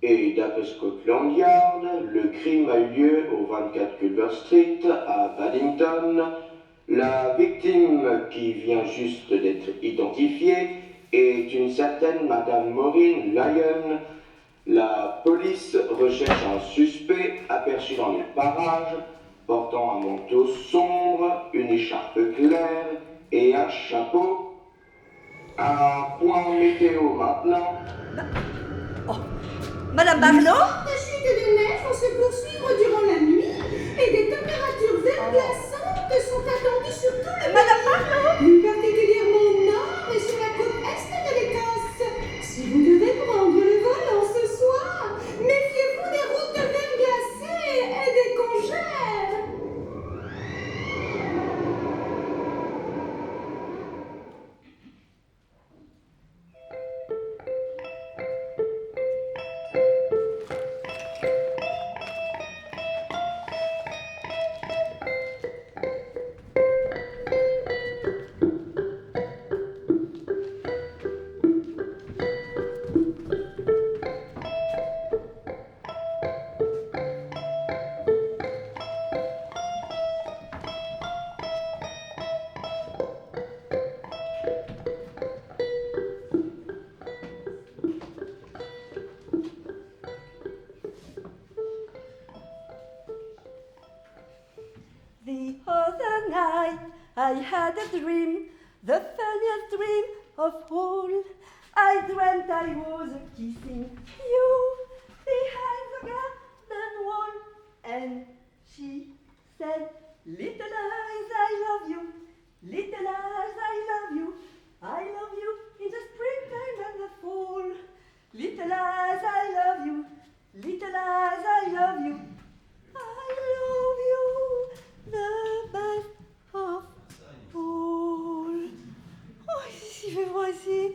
Et d'après Scotland Yard, le crime a eu lieu au 24 Culver Street à Paddington. La victime, qui vient juste d'être identifiée, est une certaine Madame Maureen Lyon. La police recherche un suspect aperçu dans les parages, portant un manteau sombre, une écharpe claire et un chapeau. Un point météo maintenant. Oh, Madame Barlow? La chute de neige vont se poursuivre durant la nuit et des températures verglaçantes sont attendues sur tout le Madame pays, Barlow? plus particulièrement au nord et sur la côte est de l'Écosse. Si vous devez prendre le volant ce soir, méfiez-vous des routes verglacées et des congèles. The other night I had a dream, the funniest dream of all. I dreamt I was kissing you behind the garden wall. And she said, little eyes, I love you. Little eyes, I love you. I love you in the springtime and the fall. Little eyes, I love you. Little eyes, I love you. I love you, the best of all. Oh, si je vois ici.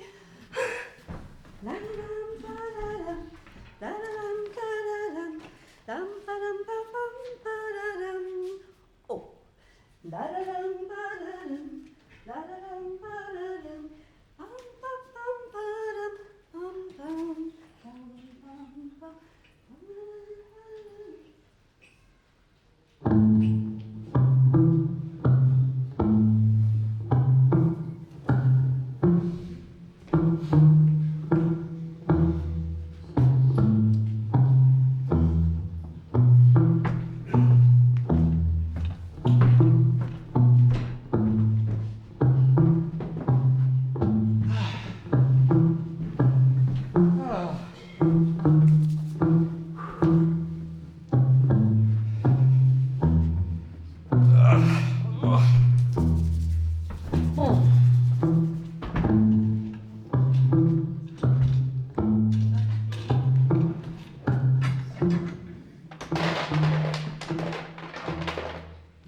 Oh.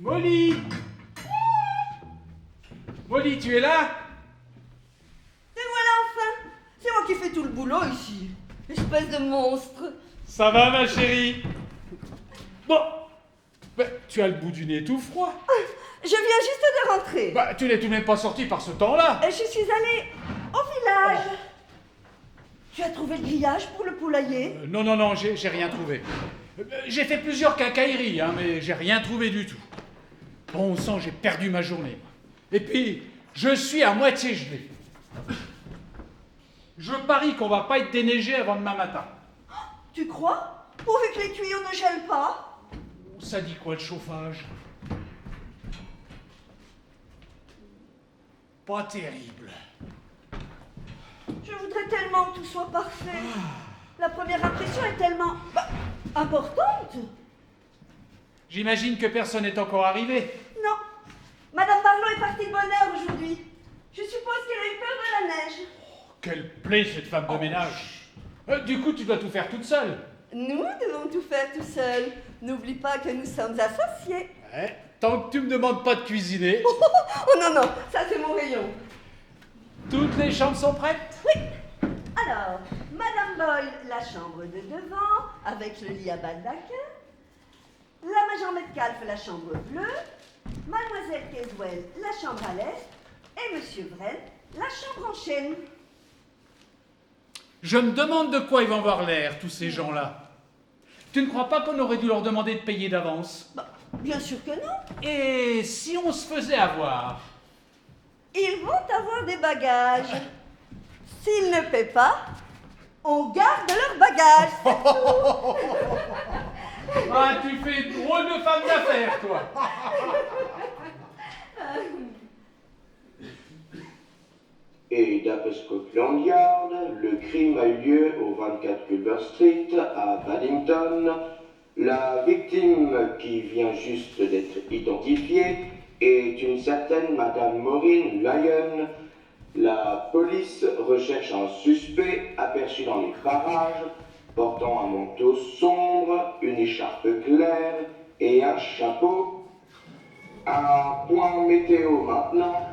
Molly! Molly, tu es là? Et voilà enfin. C'est moi qui fais tout le boulot ici. Espèce de monstre. Ça va, ma chérie? Bon, tu as le bout du nez tout froid. Je viens juste de rentrer. Tu n'es tout de même pas sorti par ce temps-là. Je suis allée au village. Tu as trouvé le grillage pour le poulailler? Non, j'ai rien trouvé. J'ai fait plusieurs quincailleries, mais j'ai rien trouvé du tout. Bon sang, j'ai perdu ma journée. Et puis, je suis à moitié gelé. Je parie qu'on va pas être déneigé avant demain matin. Tu crois? Pourvu que les tuyaux ne gèlent pas. Ça dit quoi, le chauffage? Pas terrible. Je voudrais tellement que tout soit parfait. La première impression est tellement importante. J'imagine que personne n'est encore arrivé. Non. Madame Barlow est partie de bonne heure aujourd'hui. Je suppose qu'elle a eu peur de la neige. Quelle plaie, cette femme de ménage. Du coup, tu dois tout faire toute seule. Nous devons tout faire tout seuls. N'oublie pas que nous sommes associés. Ouais, tant que tu me demandes pas de cuisiner. Oh non, ça c'est mon rayon. Toutes les chambres sont prêtes? Oui. Alors, Madame Boyle, la chambre de devant, avec le lit à baldaquin. La Major Metcalfe, la chambre bleue. Mademoiselle Caswell, la chambre à l'est. Et Monsieur Wren, la chambre en chêne. Je me demande de quoi ils vont avoir l'air, tous ces gens-là. Tu ne crois pas qu'on aurait dû leur demander de payer d'avance? Bah, bien sûr que non. Et si on se faisait avoir? Ils vont avoir des bagages. S'ils ne paient pas, on garde leurs bagages. Ah, tu fais une drôle de femme d'affaires, toi. Et d'après Scotland Yard, le crime a eu lieu au 24 Culver Street à Paddington. La victime qui vient juste d'être identifiée est une certaine Madame Maureen Lyon. La police recherche un suspect aperçu dans les parages, portant un manteau sombre, une écharpe claire et un chapeau. Un point météo maintenant.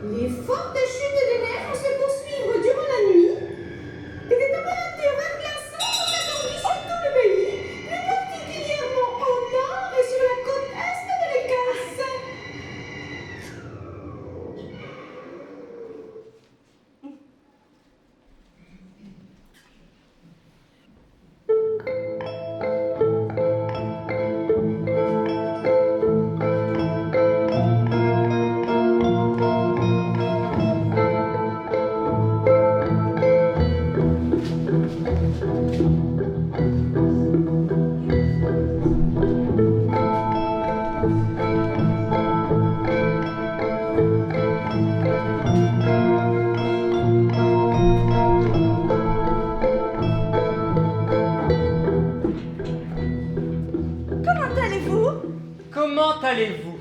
Les fortes chutes de neige vont se poursuivre durant la nuit. Et des températures verglaçantes sont attendues sur tout le pays, plus particulièrement au nord et sur la côte est de l'Écosse. Comment allez-vous? Comment allez-vous?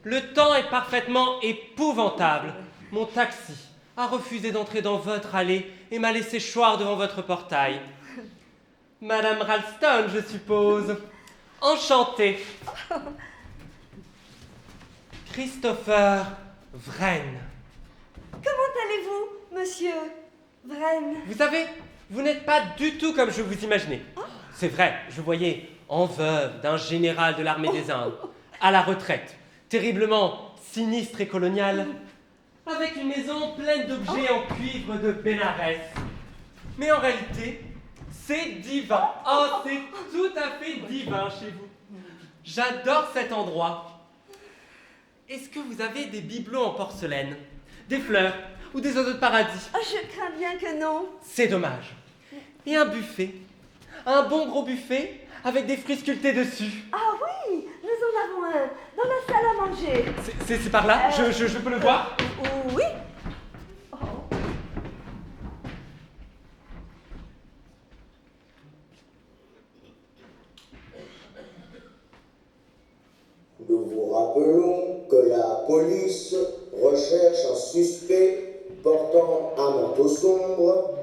Le temps est parfaitement épouvantable. Mon taxi a refusé d'entrer dans votre allée et m'a laissé choir devant votre portail. Madame Ralston, je suppose. Enchanté. Christopher Wren. Comment allez-vous, monsieur Wren? Vous savez, vous n'êtes pas du tout comme je vous imaginais. C'est vrai, je vous voyais en veuve d'un général de l'armée des Indes, à la retraite, terriblement sinistre et colonial, avec une maison pleine d'objets en cuivre de Bénarès. Mais en réalité, c'est divin. Oh, c'est tout à fait divin chez vous. J'adore cet endroit. Est-ce que vous avez des bibelots en porcelaine, des fleurs ou des oiseaux de paradis? Ah, je crains bien que non. C'est dommage. Et un buffet, un bon gros buffet avec des fruits sculptés dessus. Ah oui, nous en avons un dans la salle à manger. C'est par là? Je peux le voir? Oui. Oh. Nous vous rappelons que la police recherche un suspect portant un manteau sombre,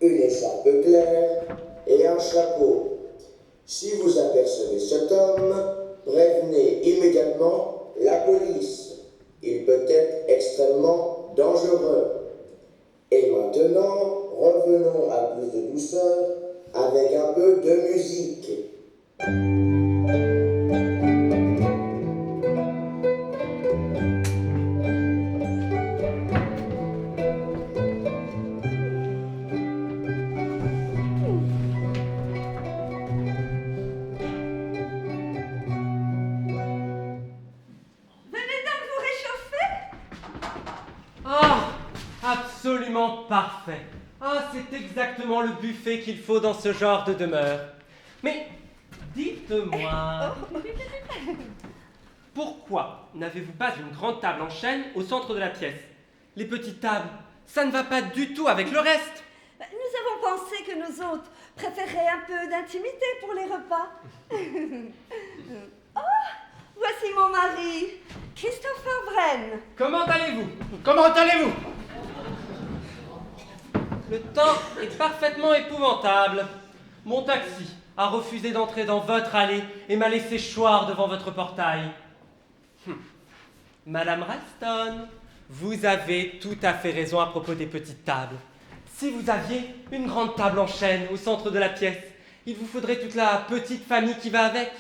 une écharpe claire et un chapeau. Si vous apercevez cet homme, prévenez immédiatement la police. Il peut être extrêmement dangereux. Et maintenant, revenons à plus de douceur avec un peu de musique. Venez donc vous réchauffer. Ah, absolument parfait. Ah, c'est exactement le buffet qu'il faut dans ce genre de demeure. Mais dites-moi, pourquoi n'avez-vous pas une grande table en chêne au centre de la pièce? Les petites tables, ça ne va pas du tout avec le reste. Nous avons pensé que nous autres préféreraient un peu d'intimité pour les repas. Oh, voici mon mari, Christopher Wren. Comment allez-vous? Comment allez-vous? Le temps est parfaitement épouvantable. Mon taxi a refusé d'entrer dans votre allée et m'a laissé choir devant votre portail. Madame Ralston, vous avez tout à fait raison à propos des petites tables. Si vous aviez une grande table en chêne au centre de la pièce, il vous faudrait toute la petite famille qui va avec.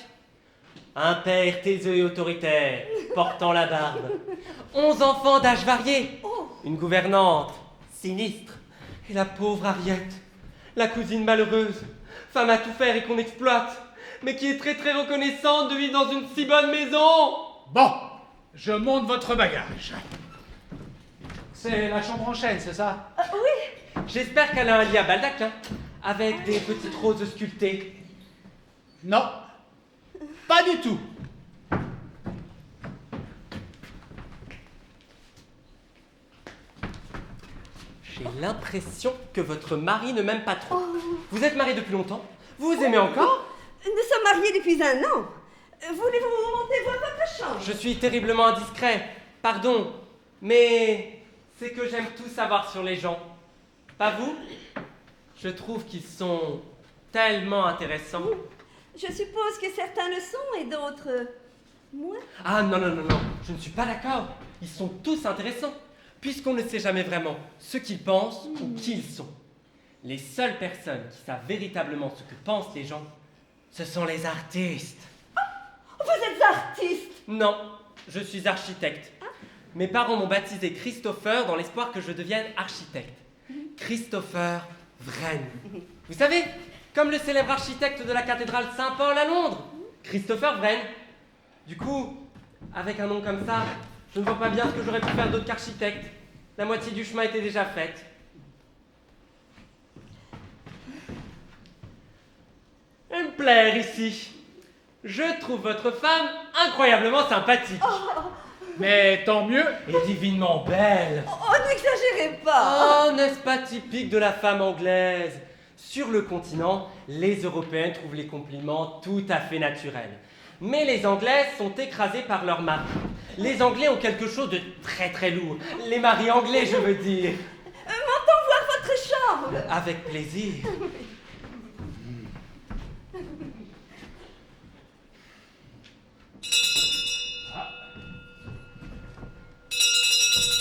Un père taiseux et autoritaire, portant la barbe. 11 enfants d'âge varié. Une gouvernante, sinistre. Et la pauvre Harriet, la cousine malheureuse, femme à tout faire et qu'on exploite, mais qui est très très reconnaissante de vivre dans une si bonne maison. Bon, je monte votre bagage. C'est la chambre en chêne, c'est ça? Oui, J'espère qu'elle a un lit à baldaquin, avec des petites roses sculptées. Non, pas du tout. J'ai l'impression que votre mari ne m'aime pas trop. Vous êtes mariés depuis longtemps? Vous vous aimez encore? nous sommes mariés depuis 1 an. Voulez-vous monter voir votre chambre? Je suis terriblement indiscret, pardon, mais c'est que j'aime tout savoir sur les gens. Pas vous? Je trouve qu'ils sont tellement intéressants. Je suppose que certains le sont et d'autres moins. Ah non, non, non, non, je ne suis pas d'accord. Ils sont tous intéressants, puisqu'on ne sait jamais vraiment ce qu'ils pensent ou qui ils sont. Les seules personnes qui savent véritablement ce que pensent les gens, ce sont les artistes. Vous êtes artiste. Non, je suis architecte. Mes parents m'ont baptisé Christopher dans l'espoir que je devienne architecte. Christopher Wren. Vous savez, comme le célèbre architecte de la cathédrale Saint-Paul à Londres. Christopher Wren. Du coup, avec un nom comme ça, je ne vois pas bien ce que j'aurais pu faire d'autre qu'architecte. La moitié du chemin était déjà faite. Elle me plaire ici. Je trouve votre femme incroyablement sympathique. Mais tant mieux. Et divinement belle. Oh, n'exagérez pas. Oh, n'est-ce pas typique de la femme anglaise? Sur le continent, les Européennes trouvent les compliments tout à fait naturels. Mais les Anglaises sont écrasées par leurs maris. Les Anglais ont quelque chose de très très lourd. Les maris anglais, je veux dire. M'entends voir votre chambre. Avec plaisir.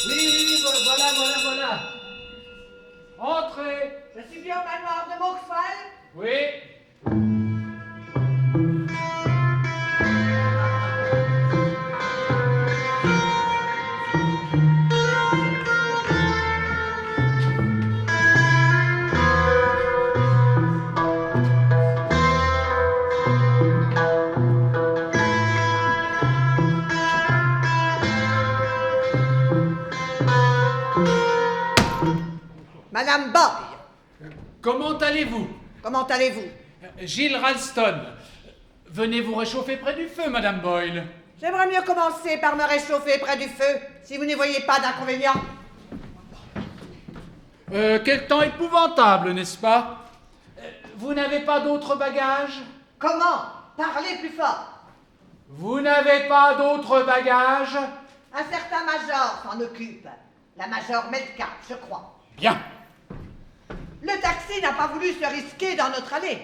Oui, voilà. Entrez. Je suis bien au manoir de Moxfall. Oui. Madame Boy, Comment allez-vous? comment allez-vous? Gilles Ralston. Venez vous réchauffer près du feu, Madame Boyle. J'aimerais mieux commencer par me réchauffer près du feu, si vous n'y voyez pas d'inconvénient. Quel temps épouvantable, n'est-ce pas? Vous n'avez pas d'autres bagages? Comment? Parlez plus fort. Vous n'avez pas d'autres bagages? Un certain major s'en occupe. La major Metcalf, je crois. Bien. Le taxi n'a pas voulu se risquer dans notre allée.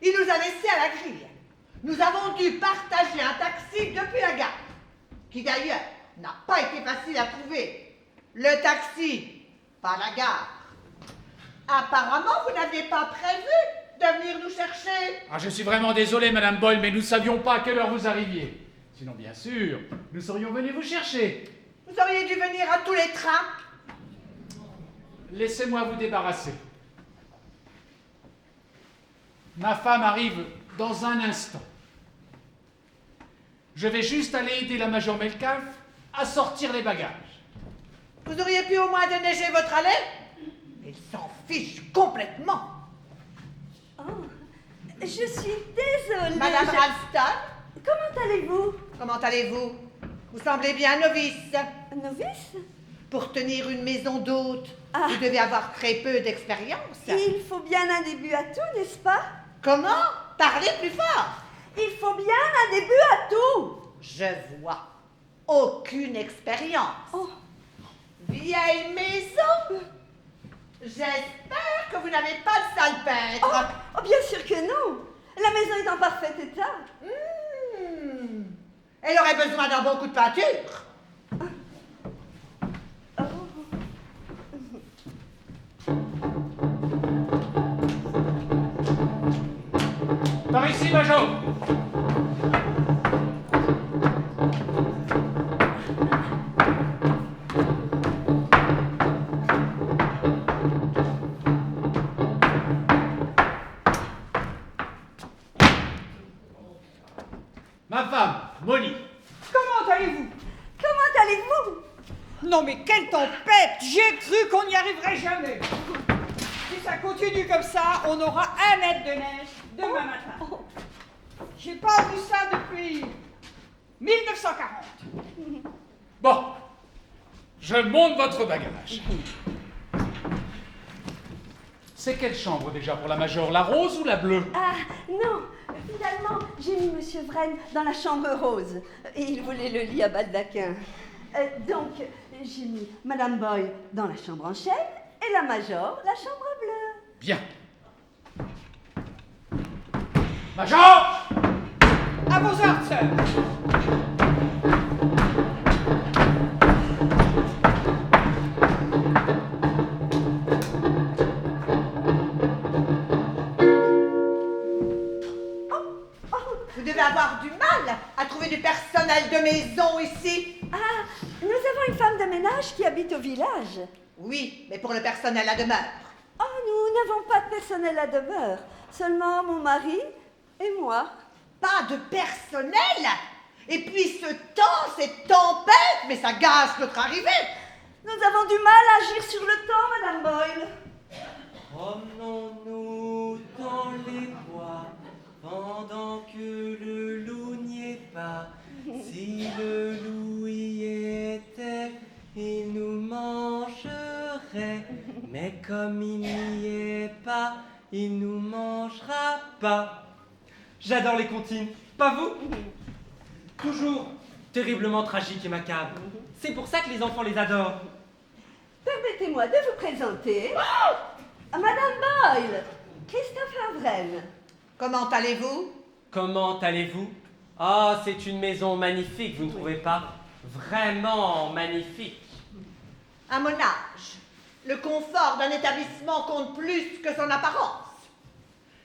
Il nous a laissés à la grille. Nous avons dû partager un taxi depuis la gare, qui d'ailleurs n'a pas été facile à trouver. Le taxi, pas la gare. Apparemment, vous n'aviez pas prévu de venir nous chercher. Ah, je suis vraiment désolé, Madame Boyle, mais nous ne savions pas à quelle heure vous arriviez. Sinon, bien sûr, nous serions venus vous chercher. Vous auriez dû venir à tous les trains. Laissez-moi vous débarrasser. Ma femme arrive dans un instant. Je vais juste aller aider la Major Metcalf à sortir les bagages. Vous auriez pu au moins déneiger votre allée. Il s'en fiche complètement. Oh, je suis désolée. Madame Ralston, Comment allez-vous? comment allez-vous? Vous semblez bien novice. Novice? Pour tenir une maison d'hôte, Ah. vous devez avoir très peu d'expérience. Il faut bien un début à tout, n'est-ce pas? Comment? Parlez plus fort. Il faut bien un début à tout. Je vois. Aucune expérience. Oh. Vieille maison. J'espère que vous n'avez pas de salpêtre. Oh, bien sûr que non. La maison est en parfait état. Elle aurait besoin d'un bon coup de peinture. Par ici, Major. quelle tempête! J'ai cru qu'on n'y arriverait jamais. Si ça continue comme ça, on aura 1 mètre de neige demain matin. J'ai pas vu ça depuis 1940. Bon, je monte votre bagage. C'est quelle chambre déjà pour la major, la rose ou la bleue? Ah, non, finalement, j'ai mis Monsieur Vren dans la chambre rose. Et il voulait le lit à baldaquin. Donc, j'ai mis Madame Boyle dans la chambre en chêne et la major, la chambre bleue. Bien. Major! À vos ordres, sœur. Vous devez avoir du mal à trouver du personnel de maison ici. Ah, nous avons une femme de ménage qui habite au village. Oui, mais pour le personnel à demeure. Oh, nous n'avons pas de personnel à demeure. Seulement mon mari et moi. Pas de personnel. Et puis ce temps, cette tempête, mais ça gâche notre arrivée. Nous avons du mal à agir sur le temps, Madame Boyle. Promenons-nous dans les bois pendant que le loup n'y est pas. Si le loup y était, il nous mangerait. Mais comme il n'y est pas, il nous mangera pas. J'adore les comptines, pas vous? Toujours terriblement tragique et macabre. C'est pour ça que les enfants les adorent. Permettez-moi de vous présenter à Madame Boyle, Christopher Vren. Comment allez-vous? Comment allez-vous? Ah, c'est une maison magnifique, vous ne trouvez pas? Vraiment magnifique. À mon âge, le confort d'un établissement compte plus que son apparence.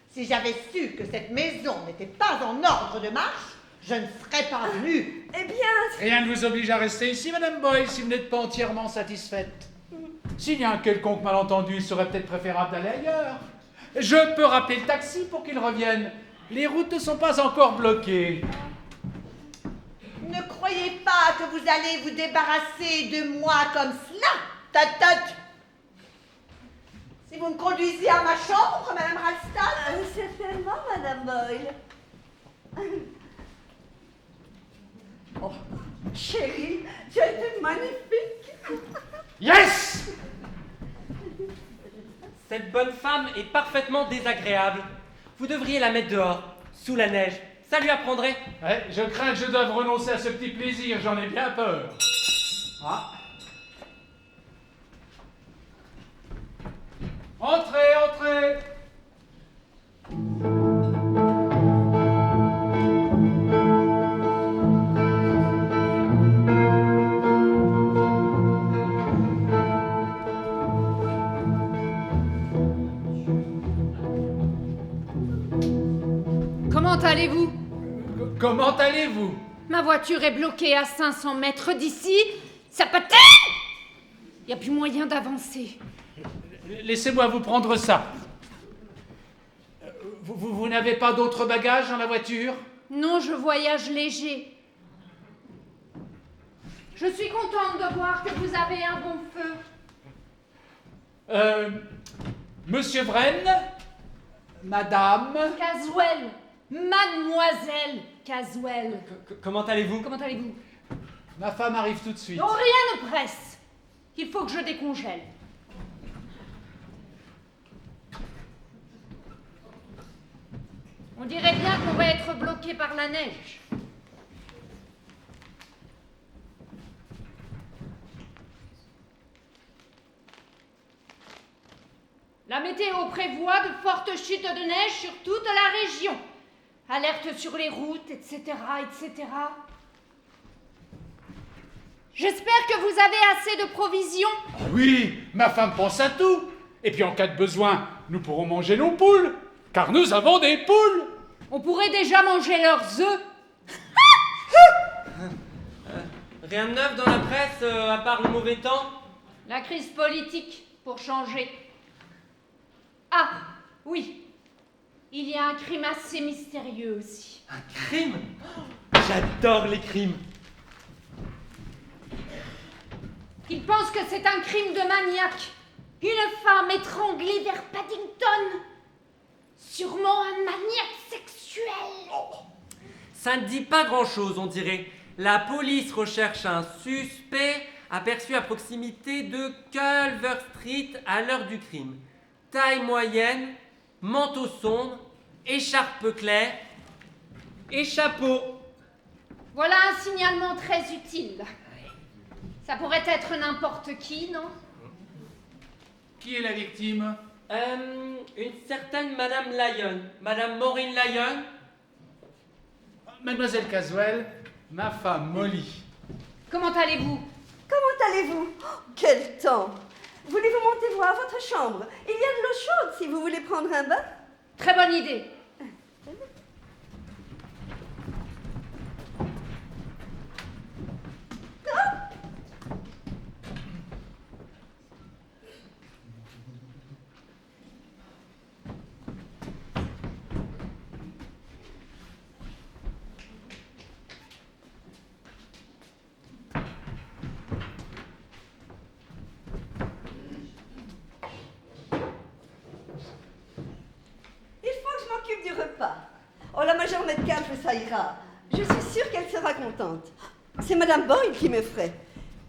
Si j'avais su que cette maison n'était pas en ordre de marche, je ne serais pas venue. Eh bien, Rien ne vous oblige à rester ici, Madame Boyle, si vous n'êtes pas entièrement satisfaite. S'il y a un quelconque malentendu, il serait peut-être préférable d'aller ailleurs. Je peux rappeler le taxi pour qu'il revienne. Les routes ne sont pas encore bloquées. Ne croyez pas que vous allez vous débarrasser de moi comme cela, tête. Si vous me conduisiez à ma chambre, Madame Ralston. certainement, Madame Boyle. Oh, chérie, tu as été magnifique. Yes! Cette bonne femme est parfaitement désagréable. Vous devriez la mettre dehors, sous la neige. Ça lui apprendrait. Ouais, je crains que je doive renoncer à ce petit plaisir, j'en ai bien peur. Ah. Entrez, entrez. Comment allez-vous? Comment allez-vous? Ma voiture est bloquée à 500 mètres d'ici. Ça patine! Il n'y a plus moyen d'avancer. Laissez-moi vous prendre ça. Vous n'avez pas d'autres bagages dans la voiture? Non, je voyage léger. Je suis contente de voir que vous avez un bon feu. Monsieur Vren? Madame? Caswell. Mademoiselle Caswell. Comment allez-vous? Comment allez-vous? Ma femme arrive tout de suite. Non, rien ne presse. Il faut que je décongèle. On dirait bien qu'on va être bloqué par la neige. La météo prévoit de fortes chutes de neige sur toute la région. Alerte sur les routes, etc., etc. J'espère que vous avez assez de provisions. Ah oui, ma femme pense à tout. Et puis en cas de besoin, nous pourrons manger nos poules, car nous avons des poules. On pourrait déjà manger leurs œufs. Rien de neuf dans la presse, à part le mauvais temps? La crise politique, pour changer. Ah, oui. Il y a un crime assez mystérieux aussi. Un crime? J'adore les crimes. Il Il pense que c'est un crime de maniaque. Une femme étranglée vers Paddington. Sûrement un maniaque sexuel. Ça ne dit pas grand-chose, on dirait. La police recherche un suspect aperçu à proximité de Culver Street à l'heure du crime. Taille moyenne, manteau sombre, écharpe claire et chapeau. Voilà un signalement très utile. Ça pourrait être n'importe qui, non? Qui est la victime? Une certaine Madame Lyon. Madame Maureen Lyon. Mademoiselle Caswell, ma femme Molly. Comment allez-vous? Comment allez-vous? Oh, quel temps! Voulez-vous monter voir votre chambre? Il y a de l'eau chaude si vous voulez prendre un bain. Très bonne idée. Du repas. Oh, la Major Metcalfe, ça ira. Je suis sûre qu'elle sera contente. C'est Madame Boyle qui me ferait.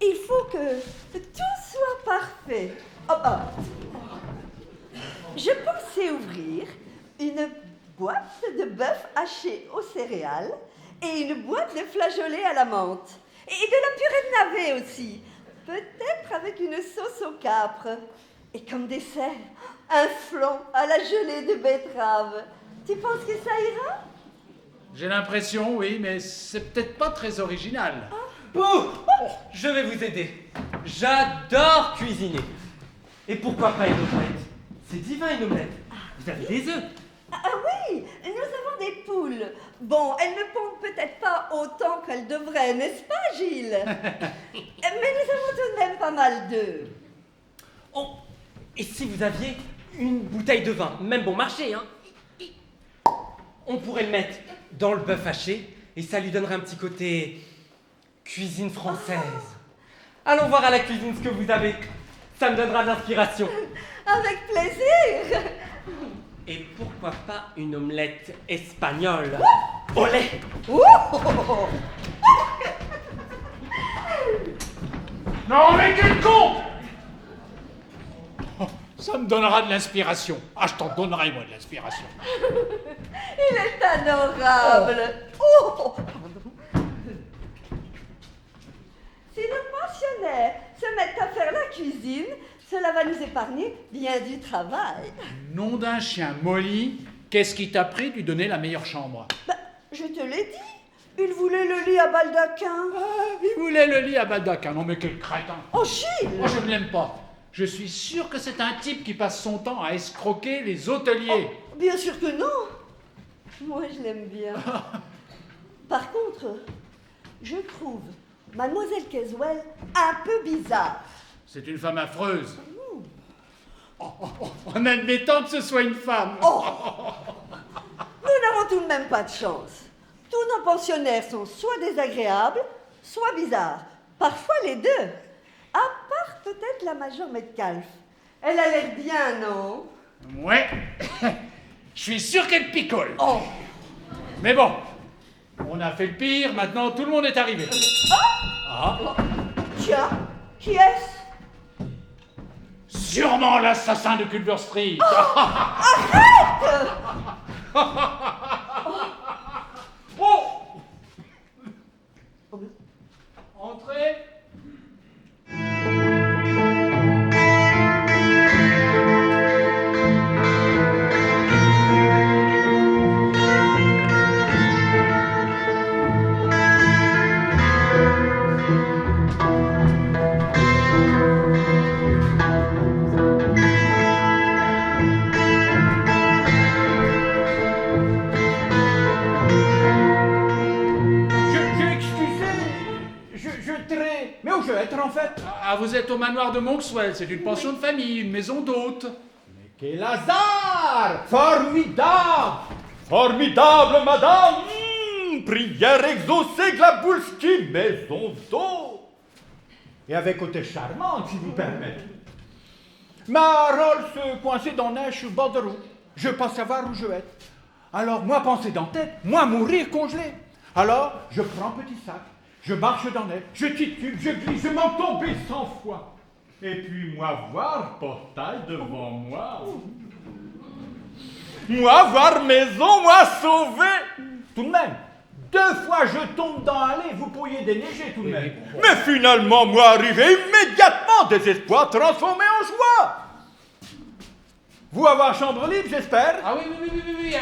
Il faut que tout soit parfait. Oh, oh. Je pensais ouvrir une boîte de bœuf haché aux céréales et une boîte de flageolets à la menthe. Et de la purée de navet aussi. Peut-être avec une sauce au capre. Et comme dessert, un flan à la gelée de betterave. Tu penses que ça ira? J'ai l'impression, oui, mais c'est peut-être pas très original. Bouh! Je vais vous aider. J'adore cuisiner. Et pourquoi pas une omelette? C'est divin, une omelette. Vous avez des œufs. Ah oui, nous avons des poules. Bon, elles ne pondent peut-être pas autant qu'elles devraient, n'est-ce pas, Gilles? Mais nous avons tout de même pas mal d'œufs. Oh, et si vous aviez une bouteille de vin, même bon marché, hein? On pourrait le mettre dans le bœuf haché et ça lui donnerait un petit côté cuisine française. Allons voir à la cuisine ce que vous avez. Ça me donnera de l'inspiration. Avec plaisir. Et pourquoi pas une omelette espagnole? Au lait. Non, mais quel con! Oh, ça me donnera de l'inspiration. Ah, je t'en donnerai, moi, de l'inspiration. Il est adorable. Oh. Si nos pensionnaires se mettent à faire la cuisine, cela va nous épargner bien du travail. Nom d'un chien, Molly, qu'est-ce qui t'a pris de lui donner la meilleure chambre? Bah, je te l'ai dit. Il voulait le lit à baldaquin. Ah, il voulait le lit à baldaquin. Non, mais quel crétin. Oh, Gilles! Moi, je ne l'aime pas. Je suis sûr que c'est un type qui passe son temps à escroquer les hôteliers. Oh, bien sûr que non. Moi, je l'aime bien. Par contre, je trouve Mademoiselle Caswell un peu bizarre. C'est une femme affreuse. En admettant que ce soit une femme. Oh. Nous n'avons tout de même pas de chance. Tous nos pensionnaires sont soit désagréables, soit bizarres. Parfois les deux. À part peut-être la Major Metcalfe. Elle a l'air bien, non? Ouais. Je suis sûr qu'elle picole. Oh. Mais bon, on a fait le pire, maintenant tout le monde est arrivé. Ah. Tiens, qui est-ce? Sûrement l'assassin de Culver Street. Arrête! Oh. Entrez. Mais où je vais être en fait? Ah, vous êtes au manoir de Monkswell, c'est une pension de famille, une maison d'hôtes. Mais quel hasard! Formidable! Formidable, madame! Prière exaucée, Glabulski, maison d'hôte! Et avec côté charmante, si vous permettez. Ma rôle se coincer dans neige sur le bord de route. Je veux pas savoir où je vais. Alors, moi, penser dans tête, moi, mourir congelé. Alors, je prends un petit sac, je marche dans neige, je titube, je glisse, je m'en tombe 100 fois. Et puis, moi, voir portail devant moi. Moi, voir maison, moi, sauvé. Tout de même, 2 fois je tombe dans l'allée, vous pourriez déneiger tout de même. Mais finalement, moi, arrivé immédiatement, désespoir transformé en joie. Vous avoir chambre libre, j'espère? Ah oui,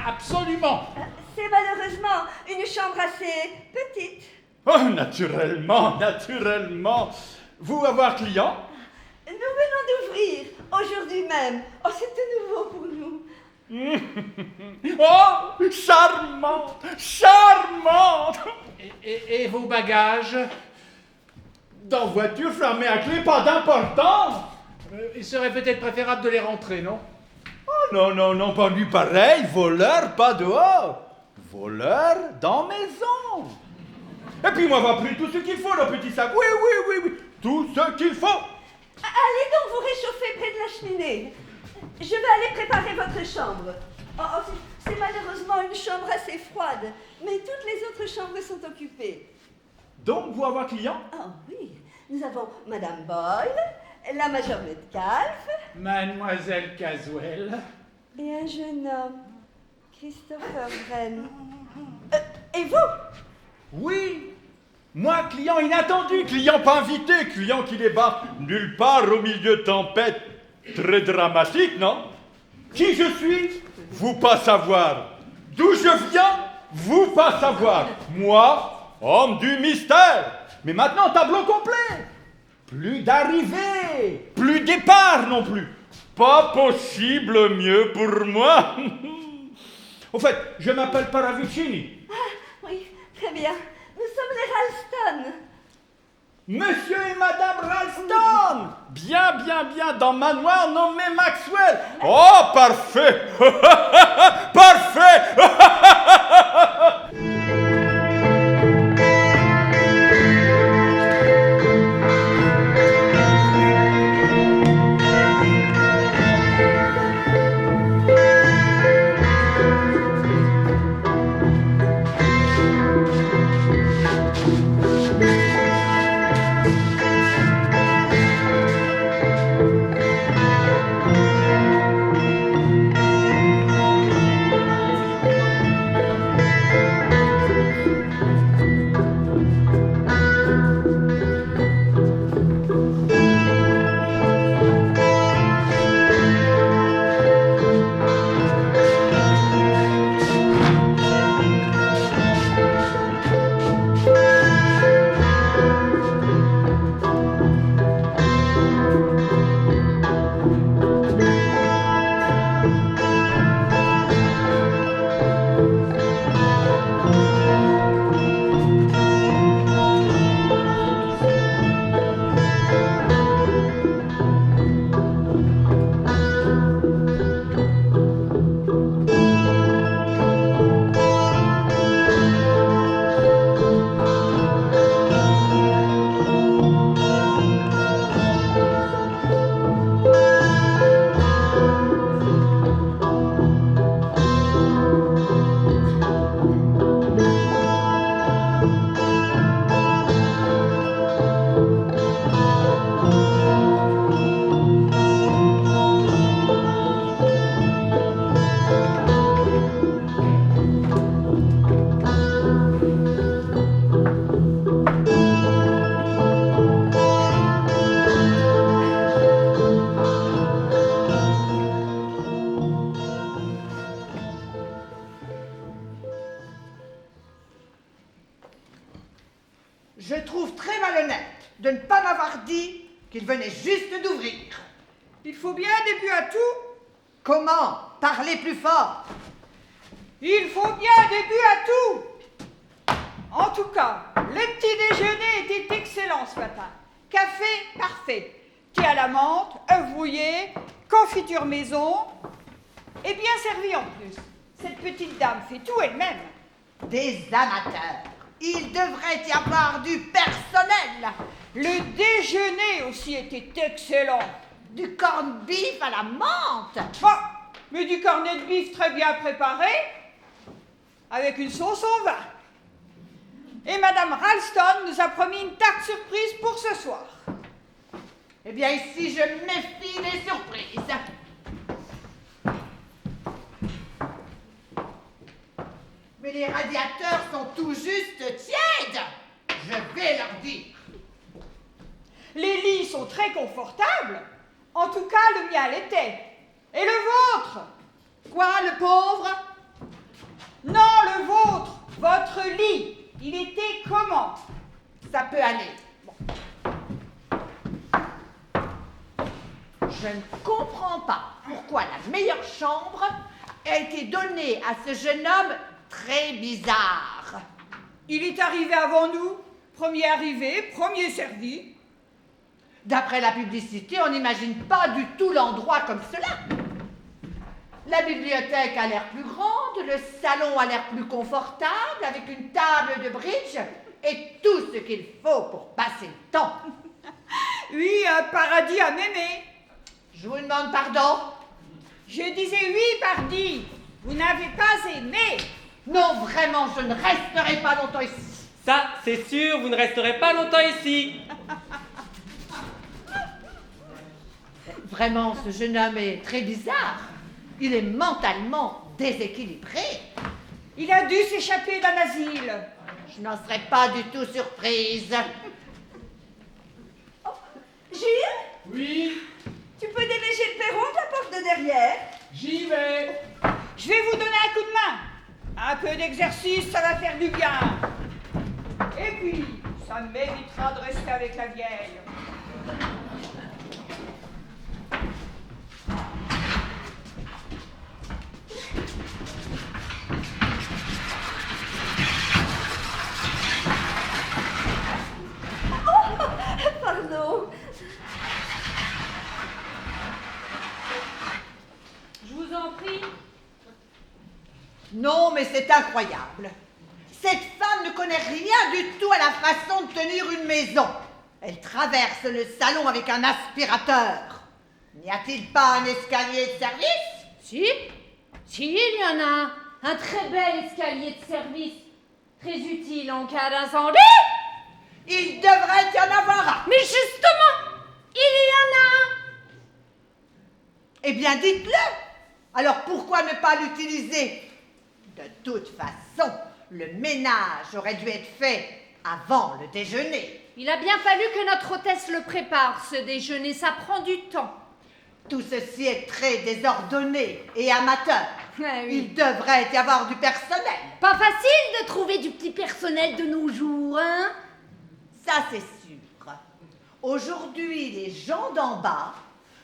absolument. C'est malheureusement une chambre assez petite. Oh, naturellement. Vous avoir client? Nous venons d'ouvrir, aujourd'hui même. Oh, c'est tout nouveau pour nous. Oh, charmante. Et vos bagages? Dans voiture fermée à clé, pas d'importance. Il serait peut-être préférable de les rentrer, non? Oh, non, pas lui pareil. Voleur, pas dehors. Voleur dans maison. Et puis moi, va pris tout ce qu'il faut, le petit sac. Oui. Tout ce qu'il faut. Allez donc vous réchauffer près de la cheminée. Je vais aller préparer votre chambre. Oh, c'est malheureusement une chambre assez froide, mais toutes les autres chambres sont occupées. Donc, vous avoir client? Oh oui, nous avons Madame Boyle, la Major Metcalf, Mademoiselle Caswell. et un jeune homme, Christopher Wren. Et vous? Oui. Moi, client inattendu, client pas invité, client qui débarque nulle part au milieu de tempête. Très dramatique, non? Qui je suis? Vous pas savoir. D'où je viens? Vous pas savoir. Moi, homme du mystère. Mais maintenant, tableau complet. Plus d'arrivée, plus départ non plus. Pas possible mieux pour moi. Au fait, je m'appelle Paravicini. Ah, oui, très bien. Nous sommes les Ralston. Monsieur et Madame Ralston. Bien, dans manoir nommé Maxwell. Oh, parfait. Parfait. Je trouve très malhonnête de ne pas m'avoir dit qu'il venait juste d'ouvrir. Il faut bien un début à tout. Comment? Parlez plus fort. Il faut bien un début à tout. En tout cas, le petit déjeuner était excellent ce matin. Café parfait. Thé à la menthe, œufs brouillés, confiture maison. Et bien servi en plus. Cette petite dame fait tout elle-même. Des amateurs. Il devrait y avoir du personnel. Le déjeuner aussi était excellent. Du corned beef à la menthe. Bon, mais du cornet de bif très bien préparé, avec une sauce au vin. Et Madame Ralston nous a promis une tarte surprise pour ce soir. Eh bien, ici, je méfie des surprises. Mais les radiateurs sont tout juste tièdes. Je vais leur dire. Les lits sont très confortables. En tout cas, le mien l'était. Et le vôtre? Quoi, le pauvre? Non, le vôtre. Votre lit. Il était comment? Ça peut aller. Bon. Je ne comprends pas pourquoi la meilleure chambre a été donnée à ce jeune homme très bizarre. Il est arrivé avant nous. Premier arrivé, premier servi. D'après la publicité, on n'imagine pas du tout l'endroit comme cela. La bibliothèque a l'air plus grande, le salon a l'air plus confortable, avec une table de bridge et tout ce qu'il faut pour passer le temps. Oui, un paradis à m'aimer. Je vous demande pardon. Je disais oui, pardi. Vous n'avez pas aimé. Non, vraiment, je ne resterai pas longtemps ici. Ça, c'est sûr, vous ne resterez pas longtemps ici. Vraiment, ce jeune homme est très bizarre. Il est mentalement déséquilibré. Il a dû s'échapper d'un asile. Je n'en serais pas du tout surprise. Oh, Gilles, Oui, tu peux déneiger le perron de la porte de derrière? j'y vais. Je vais vous donner un coup de main. Un peu d'exercice, ça va faire du bien. Et puis, ça m'évitera de rester avec la vieille. Pardon. Je vous en prie. Non, mais c'est incroyable. Cette femme ne connaît rien du tout à la façon de tenir une maison. Elle traverse le salon avec un aspirateur. N'y a-t-il pas un escalier de service? Si, il y en a un. Un très bel escalier de service. Très utile en cas d'incendie. Il devrait y en avoir un. Mais justement, il y en a un. Eh bien, dites-le. Alors pourquoi ne pas l'utiliser? De toute façon, le ménage aurait dû être fait avant le déjeuner. Il a bien fallu que notre hôtesse le prépare, ce déjeuner. Ça prend du temps. Tout ceci est très désordonné et amateur. Ah oui. Il devrait y avoir du personnel. Pas facile de trouver du petit personnel de nos jours, hein? Ça, c'est sûr. Aujourd'hui, les gens d'en bas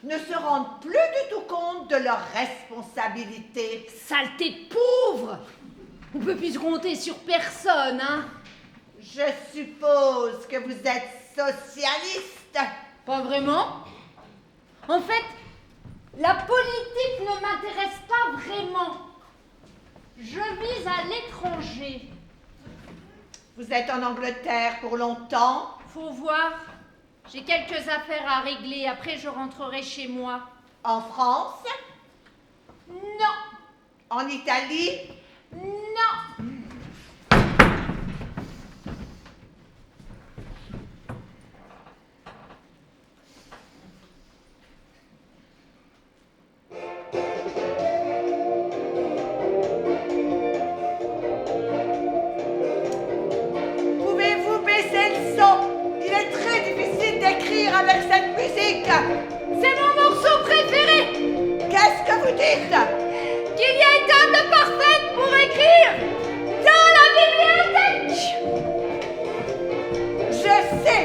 ne se rendent plus du tout compte de leurs responsabilités. Saleté de pauvre! On peut plus compter sur personne, hein? Je suppose que vous êtes socialiste. Pas vraiment. En fait, la politique ne m'intéresse pas vraiment. Je vis à l'étranger. Vous êtes en Angleterre pour longtemps? Faut voir. J'ai quelques affaires à régler. Après, je rentrerai chez moi. En France? Non. En Italie? Non. Pouvez-vous baisser le son? Il est très difficile d'écrire avec cette musique. C'est mon morceau préféré. Qu'est-ce que vous dites? Qu'il y a une table parfaite pour écrire dans la bibliothèque. Je sais,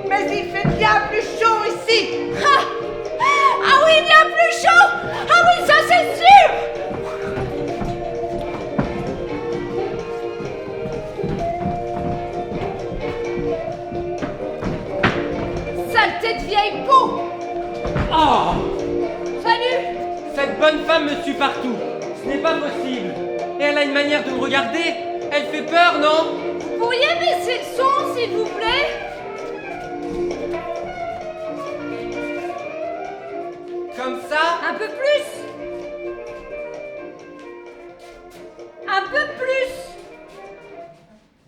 mais il fait bien plus chaud ici. Ah oui, bien plus chaud. Ah oui, ça c'est sûr. Saleté de vieille peau. Oh! Salut. Cette bonne femme me suit partout. Ce n'est pas possible. Et elle a une manière de me regarder. Elle fait peur, non? Vous pourriez baisser le son, s'il vous plaît? ça? Un peu plus. Un peu plus.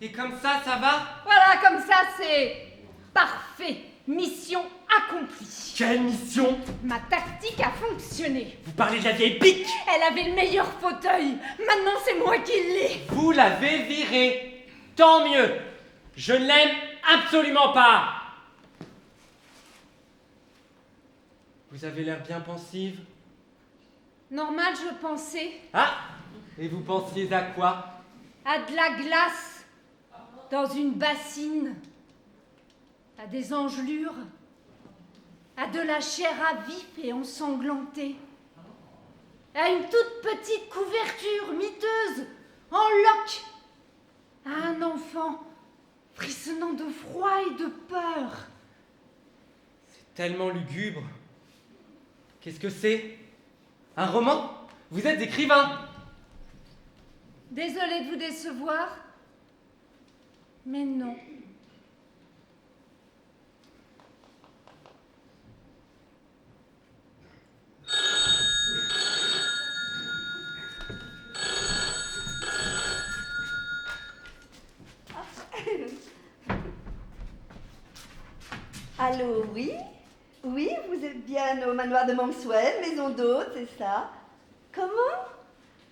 Et comme ça va? Voilà, comme ça, c'est parfait. Mission accomplie. Quelle mission? Ma tactique a fonctionné. Vous parlez de la vieille pique? Elle avait le meilleur fauteuil. Maintenant, c'est moi qui l'ai. Vous l'avez virée. Tant mieux. Je ne l'aime absolument pas. Vous avez l'air bien pensive. Normal, je pensais. Ah! Et vous pensiez à quoi? À de la glace dans une bassine, à des engelures, à de la chair à vif et ensanglantée, à une toute petite couverture miteuse, en loques, à un enfant frissonnant de froid et de peur. C'est tellement lugubre. Qu'est-ce que c'est? Un roman? Vous êtes écrivain? Désolée de vous décevoir, mais non. Allô, oui? Oui, vous êtes bien au manoir de Monkswell, maison d'hôte, c'est ça? Comment?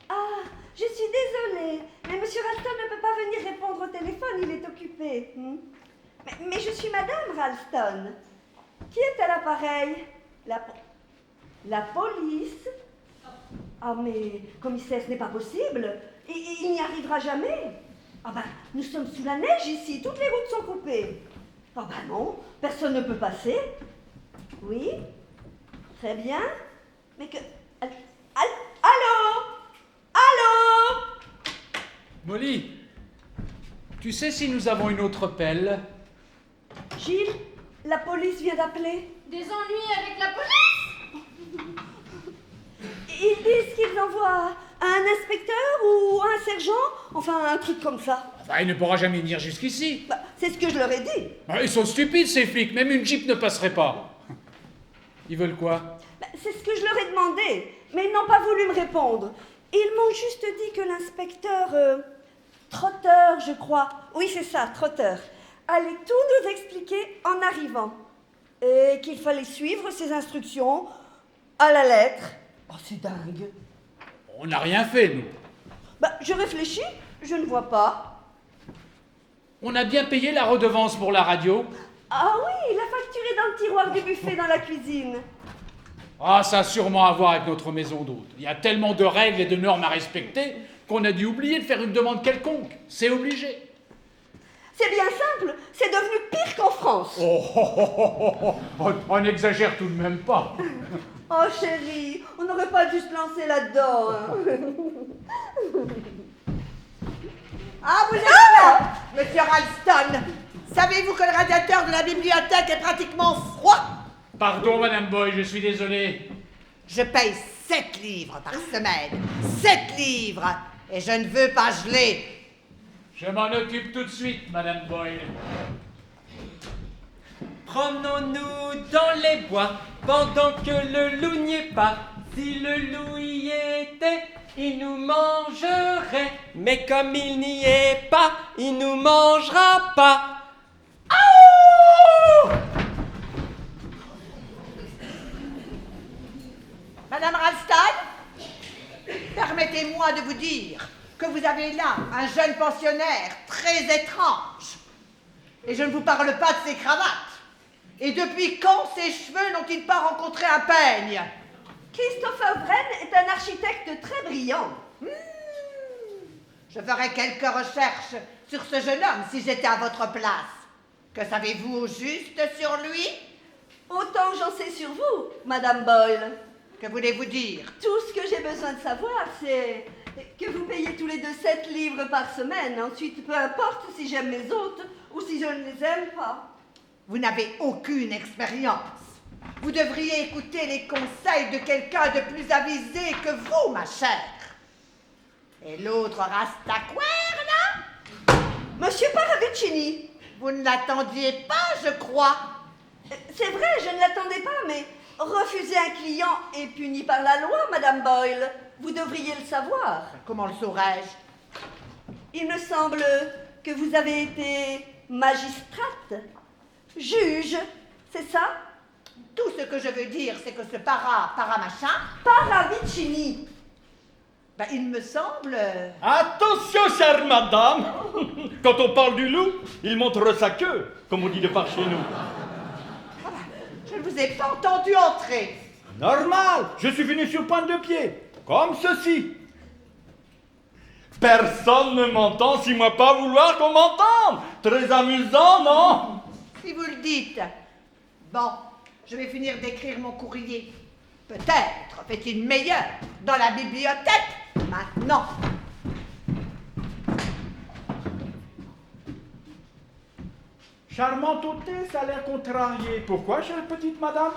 Ah, je suis désolée, mais Monsieur Ralston ne peut pas venir répondre au téléphone, il est occupé. Mais je suis Madame Ralston. Qui est à l'appareil? La police? Ah, mais commissaire, ce n'est pas possible. Il n'y arrivera jamais. Ah ben, nous sommes sous la neige ici, toutes les routes sont coupées. Ah ben non, personne ne peut passer. Oui? Très bien. Mais que... Allô? Allô? Molly, tu sais si nous avons une autre pelle? Gilles, la police vient d'appeler. Des ennuis avec la police? Ils disent qu'ils envoient un inspecteur ou un sergent, enfin un truc comme ça. Enfin, il ne pourra jamais venir jusqu'ici. Bah, c'est ce que je leur ai dit. Ah, ils sont stupides, ces flics. Même une jeep ne passerait pas. Ils veulent quoi? Bah, c'est ce que je leur ai demandé, mais ils n'ont pas voulu me répondre. Ils m'ont juste dit que l'inspecteur Trotter, je crois, oui c'est ça, Trotter, allait tout nous expliquer en arrivant. Et qu'il fallait suivre ses instructions à la lettre. Oh, c'est dingue. On n'a rien fait, nous. Bah, je réfléchis, je ne vois pas. On a bien payé la redevance pour la radio. Ah oui, la facture est dans le tiroir du buffet dans la cuisine. Ah, ça a sûrement à voir avec notre maison d'hôte. Il y a tellement de règles et de normes à respecter qu'on a dû oublier de faire une demande quelconque. C'est obligé. C'est bien simple, c'est devenu pire qu'en France. On n'exagère tout de même pas. Oh chérie, on n'aurait pas dû se lancer là-dedans. Hein. Ah, vous êtes là, Monsieur Ralston. Savez-vous que le radiateur de la bibliothèque est pratiquement froid? Pardon, Madame Boyle, je suis désolé. Je paye 7 livres par semaine. 7 livres. Et je ne veux pas geler. Je m'en occupe tout de suite, Madame Boyle. Promenons-nous dans les bois pendant que le loup n'y est pas. Si le loup y était, il nous mangerait. Mais comme il n'y est pas, il nous mangera pas. Aouh! Madame Ralston, permettez-moi de vous dire que vous avez là un jeune pensionnaire très étrange. Et je ne vous parle pas de ses cravates. Et depuis quand ses cheveux n'ont-ils pas rencontré un peigne? Christopher Wren est un architecte très brillant. Je ferais quelques recherches sur ce jeune homme si j'étais à votre place. Que savez-vous au juste sur lui? Autant j'en sais sur vous, Madame Boyle. Que voulez-vous dire? Tout ce que j'ai besoin de savoir, c'est que vous payez tous les deux 7 livres par semaine. Ensuite, peu importe si j'aime les autres ou si je ne les aime pas. Vous n'avez aucune expérience. Vous devriez écouter les conseils de quelqu'un de plus avisé que vous, ma chère. Et l'autre Rastaquaire, là? Monsieur Paravicini. Vous ne l'attendiez pas, je crois. C'est vrai, je ne l'attendais pas, mais Refuser un client est puni par la loi, Madame Boyle. Vous devriez le savoir. Comment le saurais-je? Il me semble que vous avez été magistrate, juge, c'est ça? Tout ce que je veux dire, c'est que ce machin, Paravicini. ben, il me semble... Attention, chère madame. Quand on parle du loup, il montre sa queue, comme on dit de par chez nous. Je ne vous ai pas entendu entrer. Normal, je suis venu sur pointe de pied, comme ceci. Personne ne m'entend si moi pas vouloir qu'on m'entende. Très amusant, non? Si vous le dites. Bon, je vais finir d'écrire mon courrier. Peut-être fait-il meilleur dans la bibliothèque maintenant. Charmante hôtesse, ça a l'air contrarié. Pourquoi, chère petite madame?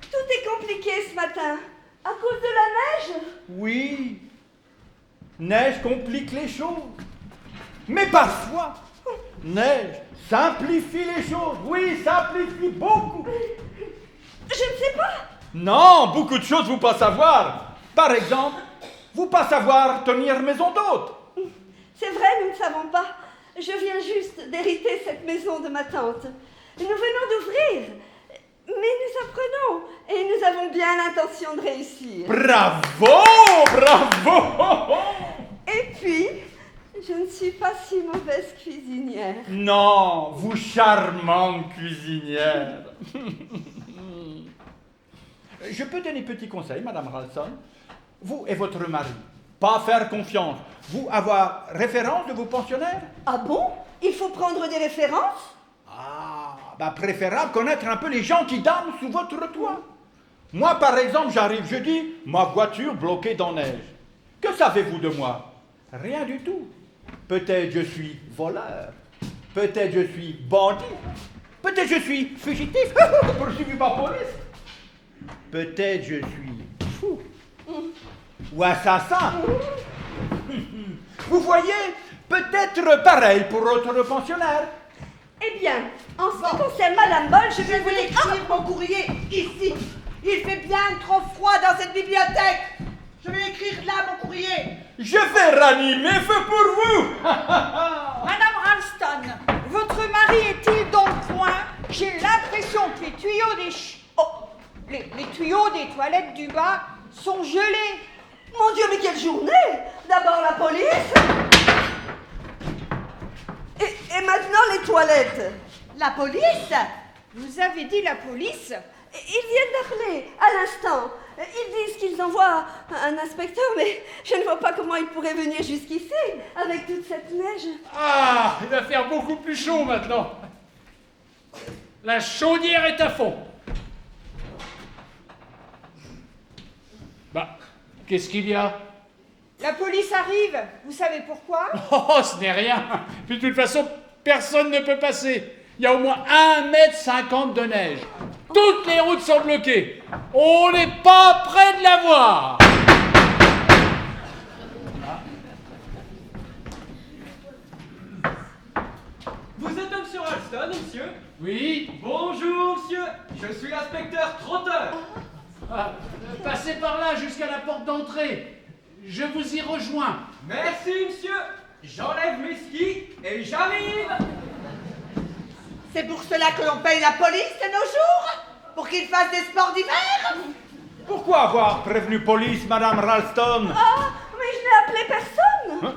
Tout est compliqué ce matin. À cause de la neige? Oui, neige complique les choses. Mais parfois, neige simplifie les choses. Oui, simplifie beaucoup. Je ne sais pas. Non, beaucoup de choses vous pas savoir. Par exemple, vous pas savoir tenir maison d'hôte. C'est vrai, nous ne savons pas. Je viens juste d'hériter cette maison de ma tante. Nous venons d'ouvrir, mais nous apprenons et nous avons bien l'intention de réussir. Bravo, bravo. Et puis, je ne suis pas si mauvaise cuisinière. Non, vous charmante cuisinière. Je peux donner petit conseil, Madame Ralston. Vous et votre mari, pas faire confiance. Vous avoir référence de vos pensionnaires? Ah bon? Il faut prendre des références? Ah, bah préférable connaître un peu les gens qui dorment sous votre toit. Moi, par exemple, j'arrive jeudi, ma voiture bloquée dans neige. Que savez-vous de moi? Rien du tout. Peut-être je suis voleur. Peut-être je suis bandit. Peut-être je suis fugitif, poursuivi par police. Peut-être je suis fou. Ou assassin. Vous voyez, peut-être pareil pour votre pensionnaire. Eh bien, en ce qui concerne Madame Boyle, je Je vais vous vais écrire. écrire mon courrier ici. Il fait bien trop froid dans cette bibliothèque. Je vais écrire là mon courrier. Je vais ranimer feu pour vous. Madame Ralston, votre mari est-il dans le coin? J'ai l'impression que les tuyaux les tuyaux des toilettes du bas sont gelés. Mon Dieu, mais quelle journée! D'abord la police. Et maintenant les toilettes. La police? Vous avez dit la police? Ils viennent d'appeler à l'instant. Ils disent qu'ils envoient un inspecteur, mais je ne vois pas comment ils pourraient venir jusqu'ici avec toute cette neige. Ah, il va faire beaucoup plus chaud maintenant. La chaudière est à fond. Bah, qu'est-ce qu'il y a? La police arrive. Vous savez pourquoi? Oh, ce n'est rien. Puis de toute façon, personne ne peut passer. Il y a au moins 1,50 m de neige. Toutes les routes sont bloquées. On n'est pas près de la voir. Vous êtes monsieur Ralston, monsieur? Oui. Bonjour, monsieur. Je suis l'inspecteur Trotteur. Ah, passez par là jusqu'à la porte d'entrée. Je vous y rejoins. Merci, monsieur. J'enlève mes skis et j'arrive. C'est pour cela que l'on paye la police de nos jours? Pour qu'ils fassent des sports d'hiver? Pourquoi avoir prévenu police, Madame Ralston? Ah, mais je n'ai appelé personne.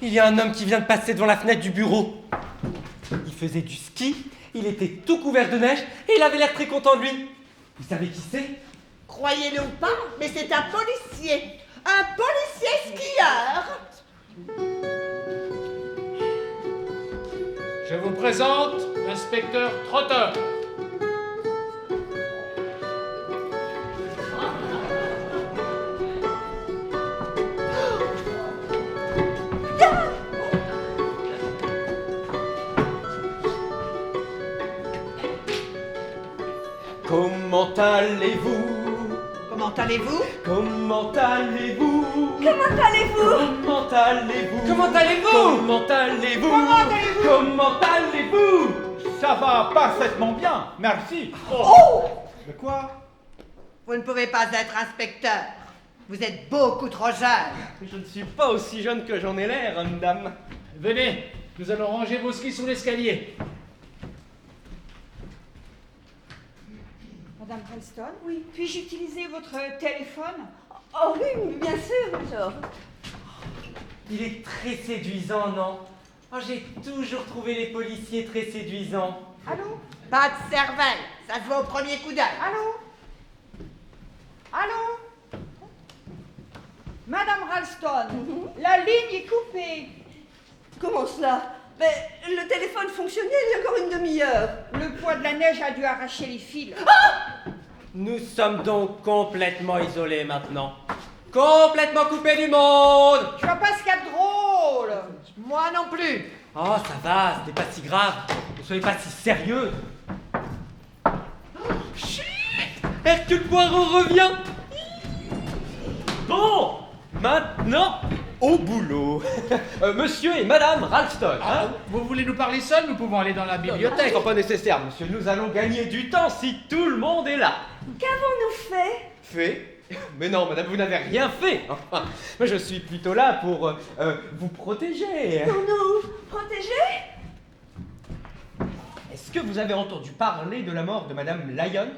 Il y a un homme qui vient de passer devant la fenêtre du bureau. Il faisait du ski, il était tout couvert de neige et il avait l'air très content de lui. Vous savez qui c'est? Croyez-le ou pas, mais c'est un policier. Un policier skieur. Je vous présente l'inspecteur Trotteur. Comment allez-vous? Comment allez-vous? Comment allez-vous? Comment allez-vous? Comment allez-vous? Comment allez-vous? Comment allez-vous? Comment allez-vous? Comment allez-vous? Ça va parfaitement bien, merci. Oh! Quoi? Vous ne pouvez pas être inspecteur. Vous êtes beaucoup trop jeune. Je ne suis pas aussi jeune que j'en ai l'air, hein, madame. Venez, nous allons ranger vos skis sous l'escalier. Madame Ralston, oui. Puis-je utiliser votre téléphone? Oh oui, bien sûr, Major. Il est très séduisant, non? Oh, j'ai toujours trouvé les policiers très séduisants. Allô? Pas de cervelle. Ça se voit au premier coup d'œil. Allô? Allô? Madame Ralston, la ligne est coupée. Comment cela? Mais le téléphone fonctionnait il y a encore une demi-heure. Le poids de la neige a dû arracher les fils. Nous sommes donc complètement isolés maintenant. Complètement coupés du monde. Je vois pas ce qu'il y a de drôle. Moi non plus. Oh, ça va, c'était pas si grave. Ne soyez pas si sérieux. Chut! Hercule Poirot revient. Bon, maintenant, au boulot. Monsieur et Madame Ralston, hein? Vous voulez nous parler seul? Nous pouvons aller dans la bibliothèque. Non, pas nécessaire, monsieur. Nous allons gagner du temps si tout le monde est là. Qu'avons-nous fait? Fait? Mais non, madame, vous n'avez rien fait. Enfin, moi, je suis plutôt là pour vous protéger. Pour nous protéger? Est-ce que vous avez entendu parler de la mort de Madame Lyon?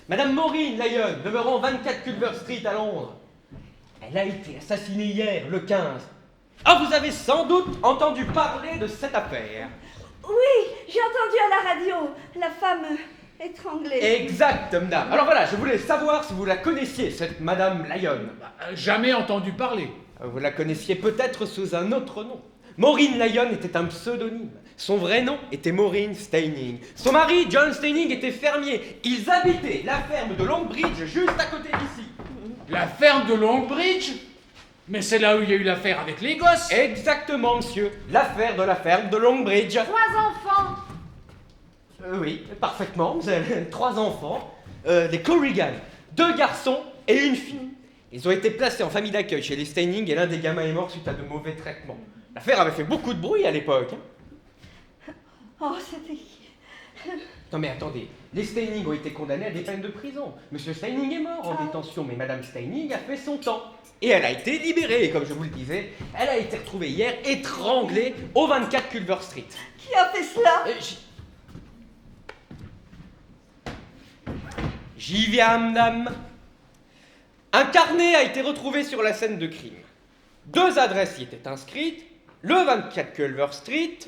Madame Maureen Lyon, demeurant 24 Culver Street à Londres. Elle a été assassinée hier, le 15. Ah, vous avez sans doute entendu parler de cette affaire. Oui, j'ai entendu à la radio. La femme étranglée. Exact, madame. Alors voilà, je voulais savoir si vous la connaissiez, cette Madame Lyon. Jamais entendu parler. Vous la connaissiez peut-être sous un autre nom. Maureen Lyon était un pseudonyme. Son vrai nom était Maureen Steining. Son mari, John Steining, était fermier. Ils habitaient la ferme de Longbridge, juste à côté d'ici. La ferme de Longbridge? Mais c'est là où il y a eu l'affaire avec les gosses. Exactement, monsieur. L'affaire de la ferme de Longbridge. 3 enfants. Oui, parfaitement. Vous avez 3 enfants, des Corrigan, 2 garçons et une fille. Ils ont été placés en famille d'accueil chez les Steining et l'un des gamins est mort suite à de mauvais traitements. L'affaire avait fait beaucoup de bruit à l'époque. Hein. Oh, c'était... Non mais attendez, les Steining ont été condamnés à des peines de prison. Monsieur Steining est mort en détention, mais Madame Steining a fait son temps. Et elle a été libérée, et comme je vous le disais, elle a été retrouvée hier étranglée au 24 Culver Street. Qui a fait cela? J'y viens, madame. Un carnet a été retrouvé sur la scène de crime. 2 adresses y étaient inscrites, le 24 Culver Street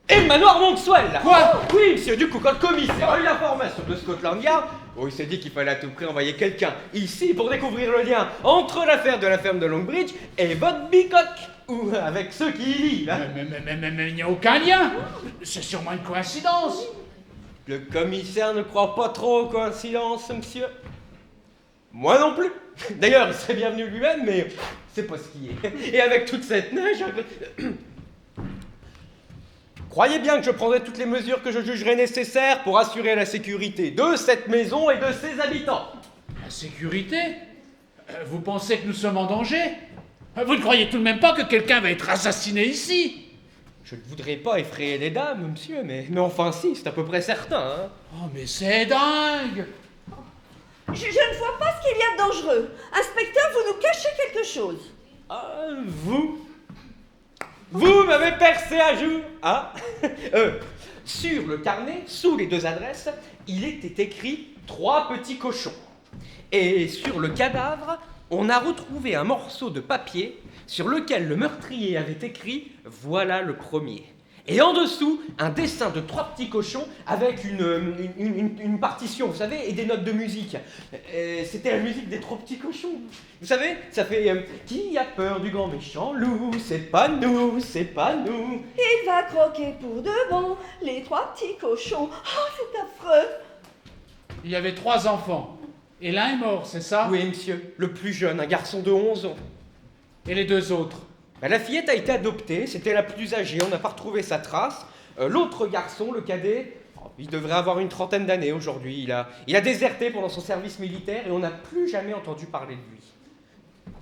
et le manoir Monkswell. Quoi? Oui, monsieur, du coup, quand le commissaire a eu l'information de Scotland Yard, il s'est dit qu'il fallait à tout prix envoyer quelqu'un ici pour découvrir le lien entre l'affaire de la ferme de Longbridge et votre bicoque, ou avec ceux qui y vivent. Hein. Mais il n'y a aucun lien. C'est sûrement une coïncidence. Le commissaire ne croit pas trop aux coïncidences, monsieur. Moi non plus. D'ailleurs, il serait bienvenu lui-même, mais c'est pas ce qui est. Et avec toute cette neige... Croyez bien que je prendrai toutes les mesures que je jugerai nécessaires pour assurer la sécurité de cette maison et de ses habitants. La sécurité? Vous pensez que nous sommes en danger? Vous ne croyez tout de même pas que quelqu'un va être assassiné ici? Je ne voudrais pas effrayer les dames, monsieur, mais enfin si, c'est à peu près certain. Hein. Oh, mais c'est dingue! Je ne vois pas ce qu'il y a de dangereux. Inspecteur, vous nous cachez quelque chose. Ah, vous m'avez percé à jour, hein? Sur le carnet, sous les 2 adresses, il était écrit 3 petits cochons. Et sur le cadavre, on a retrouvé un morceau de papier sur lequel le meurtrier avait écrit « Voilà le premier ». Et en dessous, un dessin de 3 petits cochons avec une partition, vous savez, et des notes de musique. C'était la musique des 3 petits cochons. Vous savez, ça fait qui a peur du grand méchant loup? C'est pas nous, c'est pas nous. Il va croquer pour de bon les 3 petits cochons. Oh, c'est affreux. Il y avait 3 enfants. Et l'un est mort, c'est ça? Oui, monsieur. Le plus jeune, un garçon de 11 ans. Et les 2 autres? La fillette a été adoptée, c'était la plus âgée, on n'a pas retrouvé sa trace. L'autre garçon, le cadet, il devrait avoir une 30aine d'années aujourd'hui. Il a déserté pendant son service militaire et on n'a plus jamais entendu parler de lui.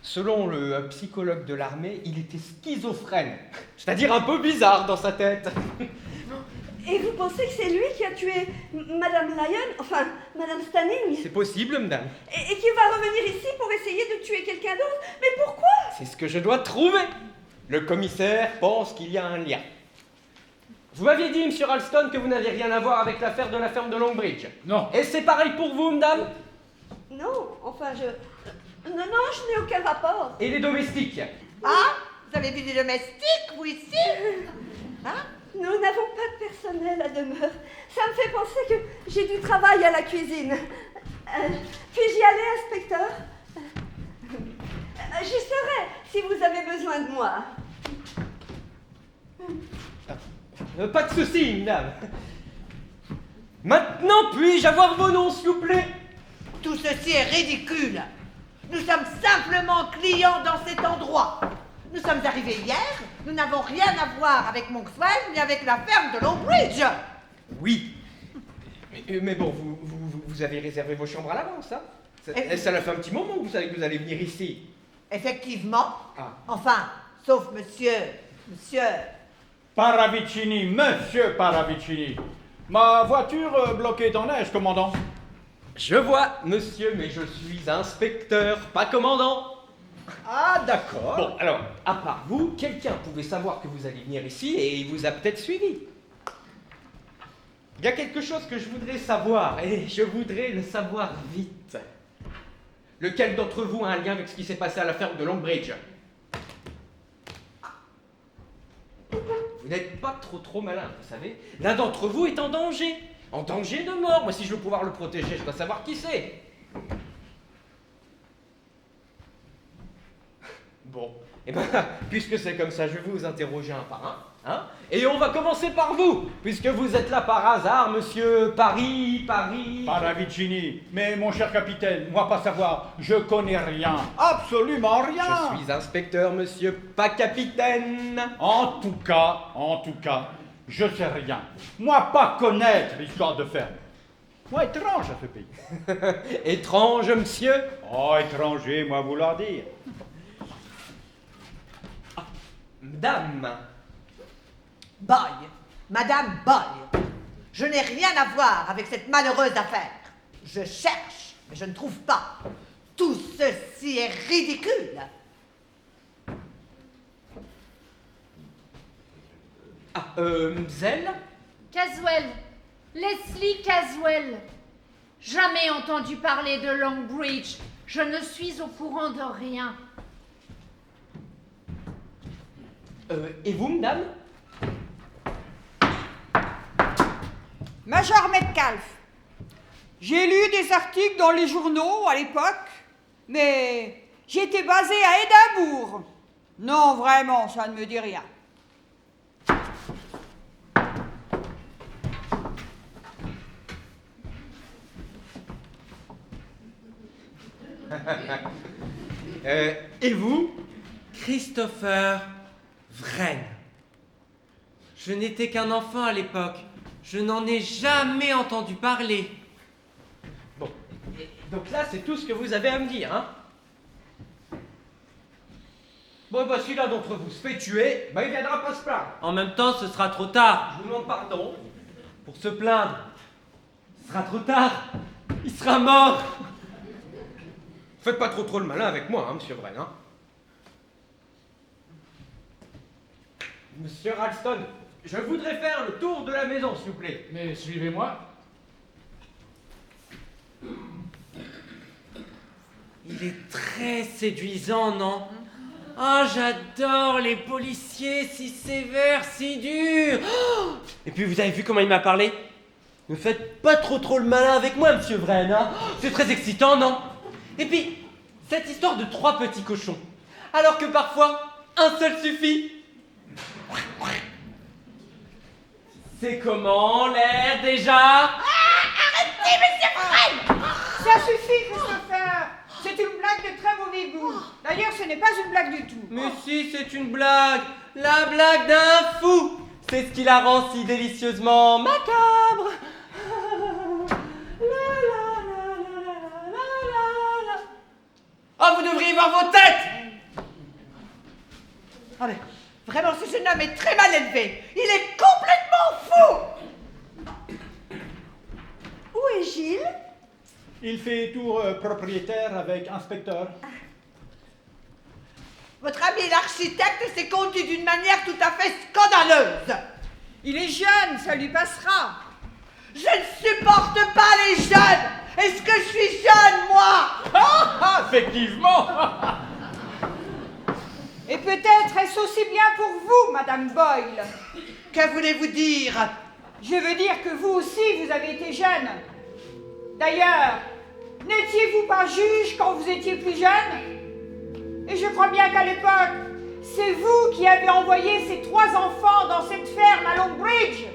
Selon le psychologue de l'armée, il était schizophrène, c'est-à-dire un peu bizarre dans sa tête. Et vous pensez que c'est lui qui a tué Madame Lyon, enfin Madame Stanning, C'est possible, madame. et qu'il va revenir ici pour essayer de tuer quelqu'un d'autre? Mais pourquoi? C'est ce que je dois trouver. Le commissaire pense qu'il y a un lien. Vous m'aviez dit, monsieur Ralston, que vous n'aviez rien à voir avec l'affaire de la ferme de Longbridge. Non. Et c'est pareil pour vous, madame? Non, enfin Non, je n'ai aucun rapport. Et les domestiques? Ah, vous avez vu des domestiques, vous, ici? Hein? Nous n'avons pas de personnel à demeure. Ça me fait penser que j'ai du travail à la cuisine. Puis-je y aller, inspecteur? J'y serai si vous avez besoin de moi. Pas de souci, madame. Maintenant, puis-je avoir vos noms, s'il vous plaît? Tout ceci est ridicule. Nous sommes simplement clients dans cet endroit. Nous sommes arrivés hier, nous n'avons rien à voir avec Monkswell ni avec la ferme de Longbridge. Oui. Mais bon, vous avez réservé vos chambres à l'avance, hein? Ça fait un petit moment que vous savez que vous allez venir ici. Effectivement. Ah. Enfin, sauf monsieur. Paravicini, monsieur Paravicini. Ma voiture bloquée dans neige, commandant. Je vois, monsieur, mais je suis inspecteur, pas commandant. Ah, d'accord. Bon, alors, à part vous, quelqu'un pouvait savoir que vous alliez venir ici et il vous a peut-être suivi. Il y a quelque chose que je voudrais savoir, et je voudrais le savoir vite. Lequel d'entre vous a un lien avec ce qui s'est passé à la ferme de Longbridge? Vous n'êtes pas trop malin, vous savez. L'un d'entre vous est en danger de mort. Moi, si je veux pouvoir le protéger, je dois savoir qui c'est. Bon, eh ben, puisque c'est comme ça, je vais vous interroger un par un, hein. Et on va commencer par vous, puisque vous êtes là par hasard, monsieur Paris. Paravicini, mais mon cher capitaine, moi pas savoir, je connais rien, absolument rien. Je suis inspecteur, monsieur, pas capitaine. En tout cas, je sais rien. Moi pas connaître l'histoire de ferme. Moi étrange à ce pays. Étrange, monsieur. Oh, étranger, moi vouloir dire. Dame. Boy, Madame Boy, je n'ai rien à voir avec cette malheureuse affaire. Je cherche, mais je ne trouve pas. Tout ceci est ridicule. Zelle? Caswell. Leslie Caswell. Jamais entendu parler de Longbridge. Je ne suis au courant de rien. Et vous, madame? Major Metcalfe, j'ai lu des articles dans les journaux à l'époque, mais j'étais basé à Édimbourg. Non, vraiment, ça ne me dit rien. Et vous? Christopher Wren. Je n'étais qu'un enfant à l'époque. Je n'en ai jamais entendu parler. Bon, donc là, c'est tout ce que vous avez à me dire, hein? Bon, bah, si l'un d'entre vous se fait tuer, bah, il viendra pas se plaindre. En même temps, ce sera trop tard. Je vous demande pardon pour se plaindre. Ce sera trop tard. Il sera mort. Faites pas trop le malin avec moi, hein, monsieur Wren, hein? Monsieur Ralston, je voudrais faire le tour de la maison, s'il vous plaît. Mais suivez-moi. Il est très séduisant, non? Ah, j'adore les policiers si sévères, si durs. Oh, et puis, vous avez vu comment il m'a parlé? Ne faites pas trop le malin avec moi, monsieur Wren, hein? C'est très excitant, non? Et puis, cette histoire de 3 petits cochons, alors que parfois, un seul suffit. C'est comment l'air déjà? Arrêtez, monsieur Wren! Ça suffit, Christopher. C'est une blague de très mauvais goût. D'ailleurs, ce n'est pas une blague du tout. Mais si, c'est une blague. La blague d'un fou. C'est ce qui la rend si délicieusement macabre. Ah, vous devriez voir vos têtes. Ah mais, vraiment, ce jeune homme est très mal élevé. Il est complètement fou. Il fait tour propriétaire avec inspecteur. Votre ami l'architecte s'est conduit d'une manière tout à fait scandaleuse. Il est jeune, ça lui passera. Je ne supporte pas les jeunes. Est-ce que je suis jeune, moi? Ah, effectivement. Et peut-être est-ce aussi bien pour vous, Madame Boyle. Que voulez-vous dire? Je veux dire que vous aussi, vous avez été jeune. D'ailleurs, n'étiez-vous pas juge quand vous étiez plus jeune? Et je crois bien qu'à l'époque, c'est vous qui avez envoyé ces 3 enfants dans cette ferme à Longbridge.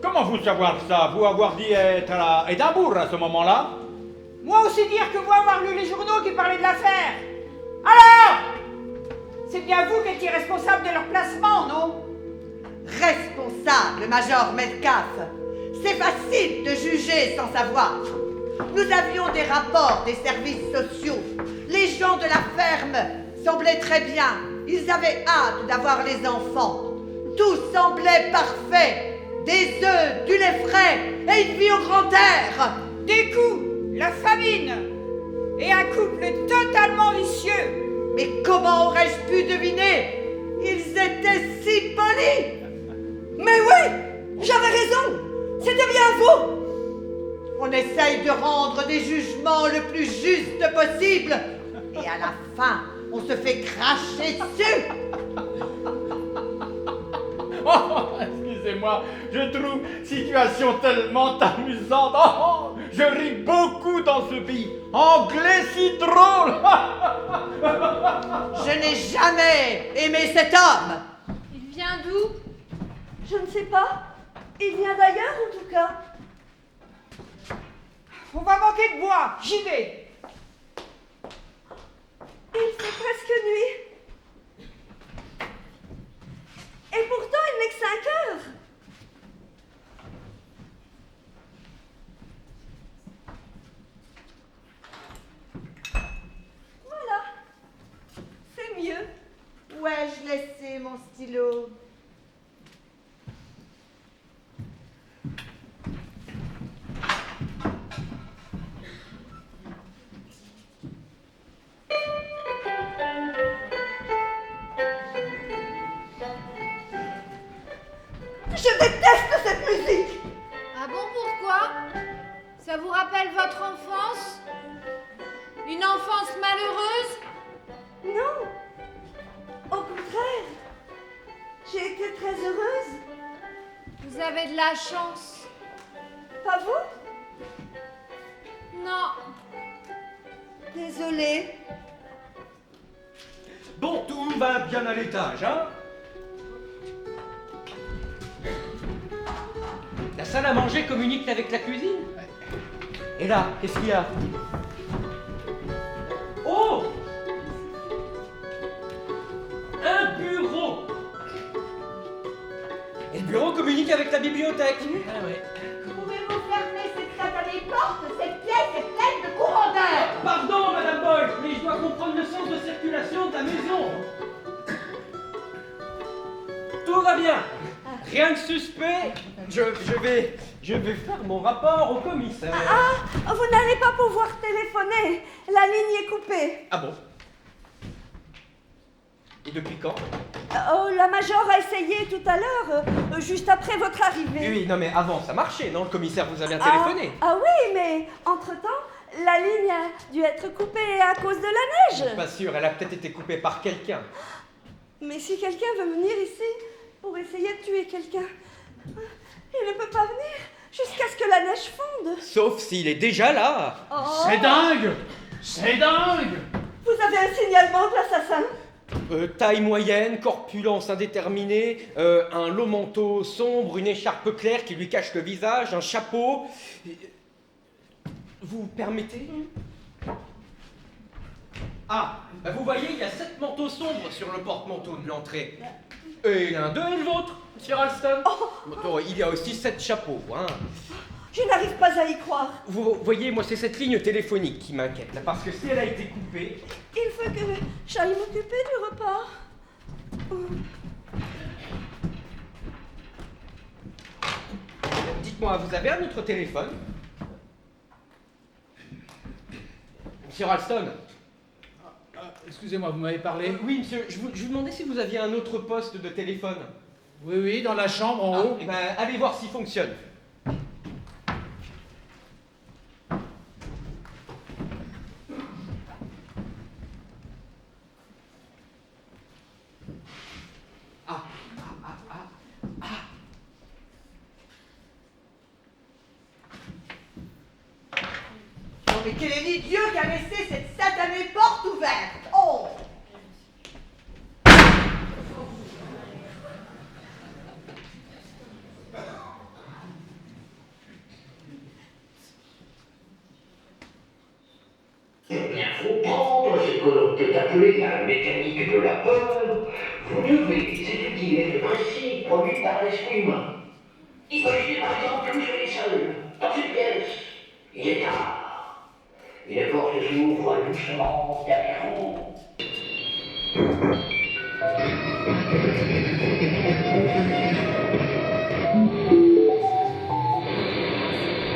Comment vous savoir ça? Vous avoir dit être à Édimbourg à ce moment-là? Moi aussi dire que vous avoir lu les journaux qui parlaient de l'affaire. Alors, c'est bien vous qui étiez responsable de leur placement, non? Responsable, Major Metcalfe. C'est facile de juger sans savoir. Nous avions des rapports des services sociaux. Les gens de la ferme semblaient très bien. Ils avaient hâte d'avoir les enfants. Tout semblait parfait. Des œufs, du lait frais et une vie au grand air. Des coups, la famine et un couple totalement vicieux. Mais comment aurais-je pu deviner? Ils étaient si polis. Mais oui, j'avais raison. C'était bien vous. On essaye de rendre des jugements le plus justes possible. Et à la fin, on se fait cracher dessus. Oh, excusez-moi, je trouve situation tellement amusante. Oh, je ris beaucoup dans ce pays. Anglais si drôle. Je n'ai jamais aimé cet homme. Il vient d'où? Je ne sais pas. Il vient d'ailleurs, en tout cas. On va manquer de bois, j'y vais. Il fait presque nuit. Et pourtant, il n'est que 5 heures. Voilà. C'est mieux. Où ai-je laissé mon stylo? Je déteste cette musique. Ah bon, pourquoi? Ça vous rappelle votre enfance? Une enfance malheureuse? Non. Au contraire. J'ai été très heureuse. Vous avez de la chance. Pas vous? Non. Désolée. Bon, tout va bien à l'étage, hein? La salle à manger communique avec la cuisine. Et là, qu'est-ce qu'il y a? Oh! Un bureau! Et le bureau communique avec la bibliothèque. Ah ouais. Pouvez-vous fermer cette satanée porte? Cette pièce est pleine de courants d'air. Pardon, Madame Boyle, mais je dois comprendre le sens de circulation de la maison. Tout va bien. Rien de suspect. Je vais faire mon rapport au commissaire. Ah, vous n'allez pas pouvoir téléphoner. La ligne est coupée. Ah bon? Et depuis quand? Oh, la major a essayé tout à l'heure, juste après votre arrivée. Oui, non mais avant ça marchait, non? Le commissaire vous a bien téléphoné. Ah oui, mais entre-temps, la ligne a dû être coupée à cause de la neige. Pas sûr, elle a peut-être été coupée par quelqu'un. Mais si quelqu'un veut venir ici pour essayer de tuer quelqu'un, il ne peut pas venir jusqu'à ce que la neige fonde. Sauf s'il est déjà là. Oh. C'est dingue! C'est dingue! Vous avez un signalement de l'assassin? Taille moyenne, corpulence indéterminée, un long manteau sombre, une écharpe claire qui lui cache le visage, un chapeau. Vous permettez? Ah, bah vous voyez, il y a 7 manteaux sombres sur le porte-manteau de l'entrée. Et l'un d'eux est le vôtre, Monsieur Ralston. Bon, il y a aussi 7 chapeaux, hein. Je n'arrive pas à y croire. Vous voyez, moi, c'est cette ligne téléphonique qui m'inquiète, là, parce que si elle a été coupée... Il faut que j'aille m'occuper du repas. Dites-moi, vous avez un autre téléphone? Monsieur Ralston. Excusez-moi, vous m'avez parlé? Oui, monsieur, je vous demandais si vous aviez un autre poste de téléphone. Oui, dans la chambre en haut. Eh ben, allez voir s'il fonctionne. Non mais quel est l'idiot qui a laissé cette satanée porte ouverte? Oh! Eh bien, faut prendre ce que l'on peut appeler la mécanique de la peur. Vous devez étudier les principes produits par l'esprit humain. Imaginez par exemple que vous soyez seul, dans une pièce. Il est tard. Et les portes s'ouvrent doucement derrière vous.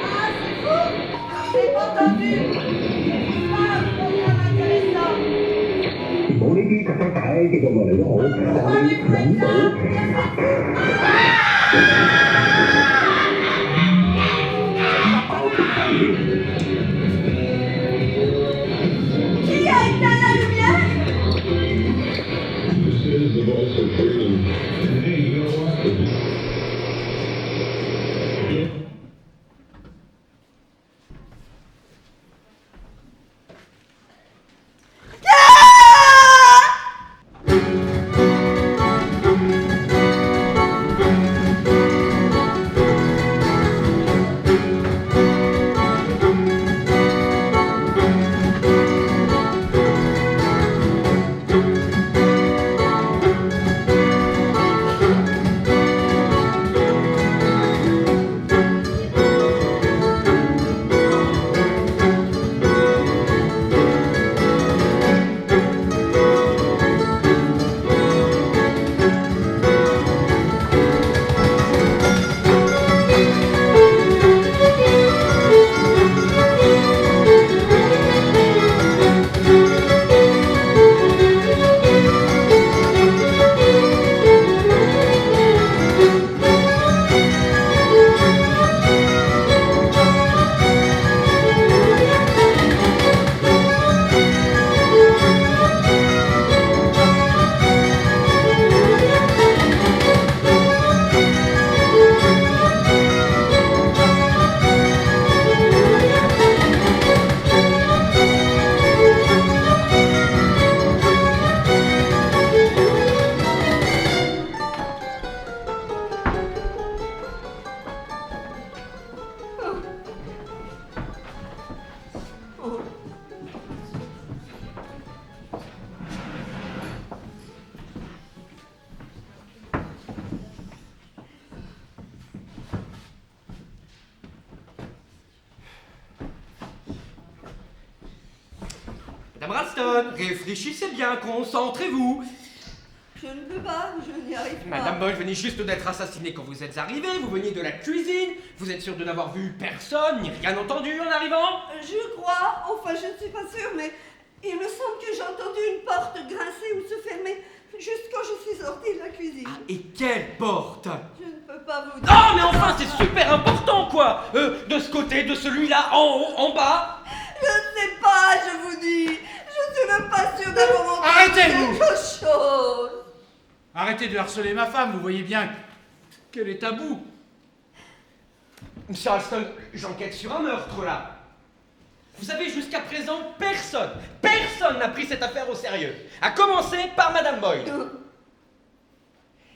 Ah, c'est vous? J'ai pas entendu! Ah, programme intéressant! Qui a éteint la lumière? Madame Ralston, réfléchissez bien, concentrez-vous. Je ne peux pas, je n'y arrive pas. Madame Boyle venez juste d'être assassinée quand vous êtes arrivée, vous veniez de la cuisine, vous êtes sûre de n'avoir vu personne, ni rien entendu en arrivant? Je crois, enfin je ne suis pas sûre, mais il me semble que j'ai entendu une porte grincer ou se fermer juste quand je suis sortie de la cuisine. Et quelle porte? Je ne peux pas vous dire. Oh mais enfin c'est super important quoi. De ce côté, de celui-là, en haut, en bas. Je ne sais pas, je vous dis. Je suis même pas sûre d'avoir entendu Arrêtez-vous quelque chose. Arrêtez de harceler ma femme, vous voyez bien qu'elle est à bout. Monsieur Ralston, j'enquête sur un meurtre là. Vous savez, jusqu'à présent, personne n'a pris cette affaire au sérieux. À commencer par Madame Boyle.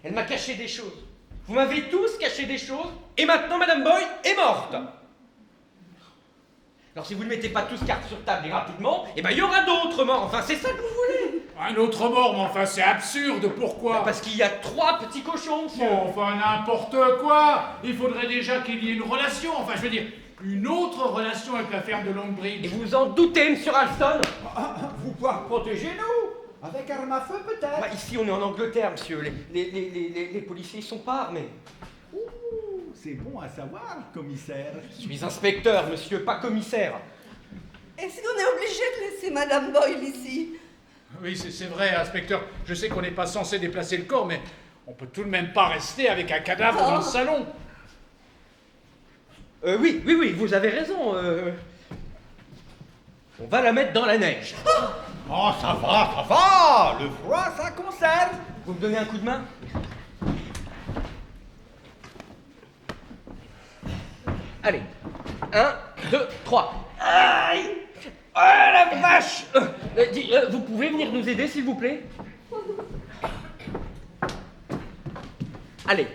Elle m'a caché des choses. Vous m'avez tous caché des choses, et maintenant Madame Boyle est morte. Alors si vous ne mettez pas tous cartes sur table et rapidement, eh ben il y aura d'autres morts. Enfin, c'est ça que vous voulez. Un autre mort, mais enfin c'est absurde, pourquoi? Parce qu'il y a 3 petits cochons, monsieur. Bon, enfin n'importe quoi. Il faudrait déjà qu'il y ait une relation, enfin je veux dire, une autre relation avec la ferme de Longbridge. Et vous vous en doutez, monsieur Ralston? Vous pouvez protéger-nous avec arme à feu peut-être. Bah, ici on est en Angleterre, monsieur. Les policiers sont pas armés. C'est bon à savoir, commissaire. Je suis inspecteur, monsieur, pas commissaire. Est-ce qu'on est obligé de laisser Madame Boyle ici. Oui, c'est vrai, inspecteur. Je sais qu'on n'est pas censé déplacer le corps, mais on peut tout de même pas rester avec un cadavre dans le salon. Oui, vous avez raison. On va la mettre dans la neige. Oh, ça va. Le froid, ça conserve. Vous me donnez un coup de main? Allez. 1, 2, 3. Aïe! Oh la vache! Vous pouvez venir nous aider, s'il vous plaît? Allez.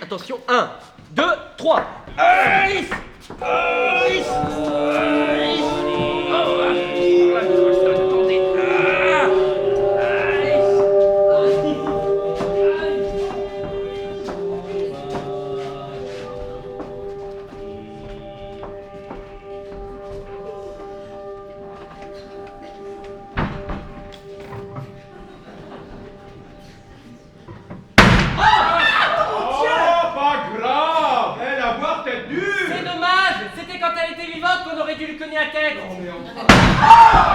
Attention. 1, 2, 3. Aïe! Aïe! Aïe! Qu'on aurait dû lui cogner la tête.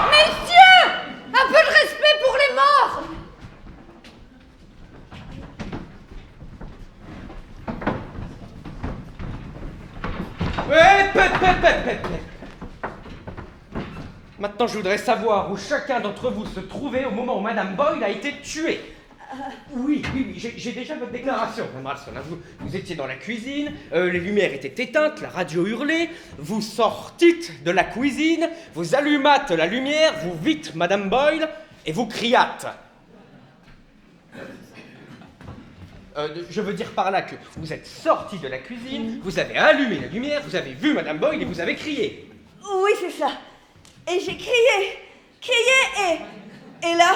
Messieurs, un peu de respect pour les morts. Maintenant, je voudrais savoir où chacun d'entre vous se trouvait au moment où Madame Boyle a été tuée. Oui, j'ai déjà votre déclaration, Madame Ralston. Vous étiez dans la cuisine, les lumières étaient éteintes, la radio hurlait, vous sortîtes de la cuisine, vous allumâtes la lumière, vous vîtes Madame Boyle et vous criâtes. Je veux dire par là que vous êtes sorti de la cuisine, vous avez allumé la lumière, vous avez vu Madame Boyle et vous avez crié. Oui, c'est ça. Et j'ai crié, et là,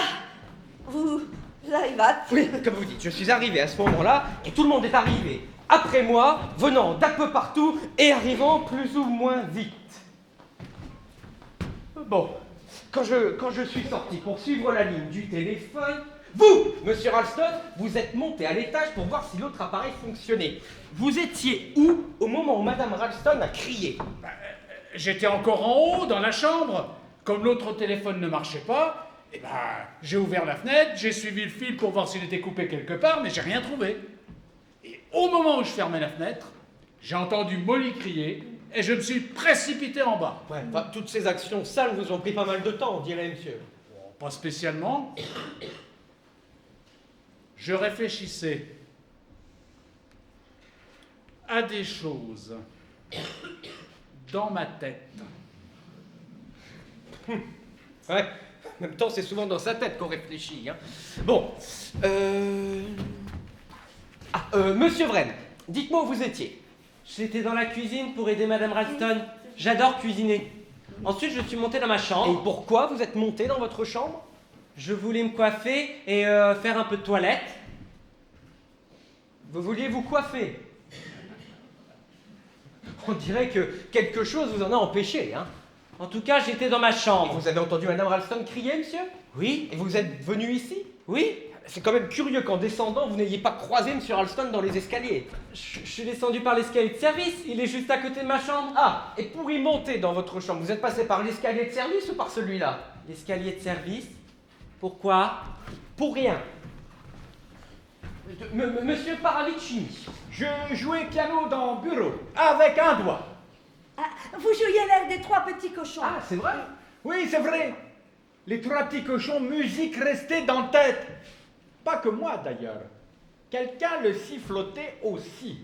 vous arrivâtes. Oui, comme vous dites, je suis arrivé à ce moment-là et tout le monde est arrivé après moi, venant d'un peu partout et arrivant plus ou moins vite. Bon, quand je suis sorti pour suivre la ligne du téléphone, vous, Monsieur Ralston, vous êtes monté à l'étage pour voir si l'autre appareil fonctionnait. Vous étiez où au moment où Madame Ralston a crié? J'étais encore en haut, dans la chambre. Comme l'autre téléphone ne marchait pas, j'ai ouvert la fenêtre, j'ai suivi le fil pour voir s'il était coupé quelque part, mais j'ai rien trouvé. Et au moment où je fermais la fenêtre, j'ai entendu Molly crier et je me suis précipité en bas. Ouais, toutes ces actions sales vous ont pris pas mal de temps, on dirait, monsieur. Bon, pas spécialement. Je réfléchissais à des choses dans ma tête. Ouais, en même temps, c'est souvent dans sa tête qu'on réfléchit. Hein. Bon, Monsieur Wren, dites-moi où vous étiez. J'étais dans la cuisine pour aider Madame Ralston. J'adore cuisiner. Ensuite, je suis monté dans ma chambre. Et pourquoi vous êtes monté dans votre chambre? Je voulais me coiffer et faire un peu de toilette. Vous vouliez vous coiffer? On dirait que quelque chose vous en a empêché, hein. En tout cas, j'étais dans ma chambre. Et vous avez entendu Madame Ralston crier, monsieur? Oui. Et vous êtes venu ici? Oui. C'est quand même curieux qu'en descendant, vous n'ayez pas croisé Monsieur Ralston dans les escaliers. Je suis descendu par l'escalier de service. Il est juste à côté de ma chambre. Ah, et pour y monter dans votre chambre, vous êtes passé par l'escalier de service ou par celui-là? L'escalier de service? Pourquoi? Pour rien. Monsieur Paravicini. Je jouais piano dans le bureau, avec un doigt. Ah, vous jouiez l'air des trois petits cochons. Ah, c'est vrai? Oui, c'est vrai. Les trois petits cochons, musique restée dans la tête. Pas que moi, d'ailleurs. Quelqu'un le sifflotait aussi.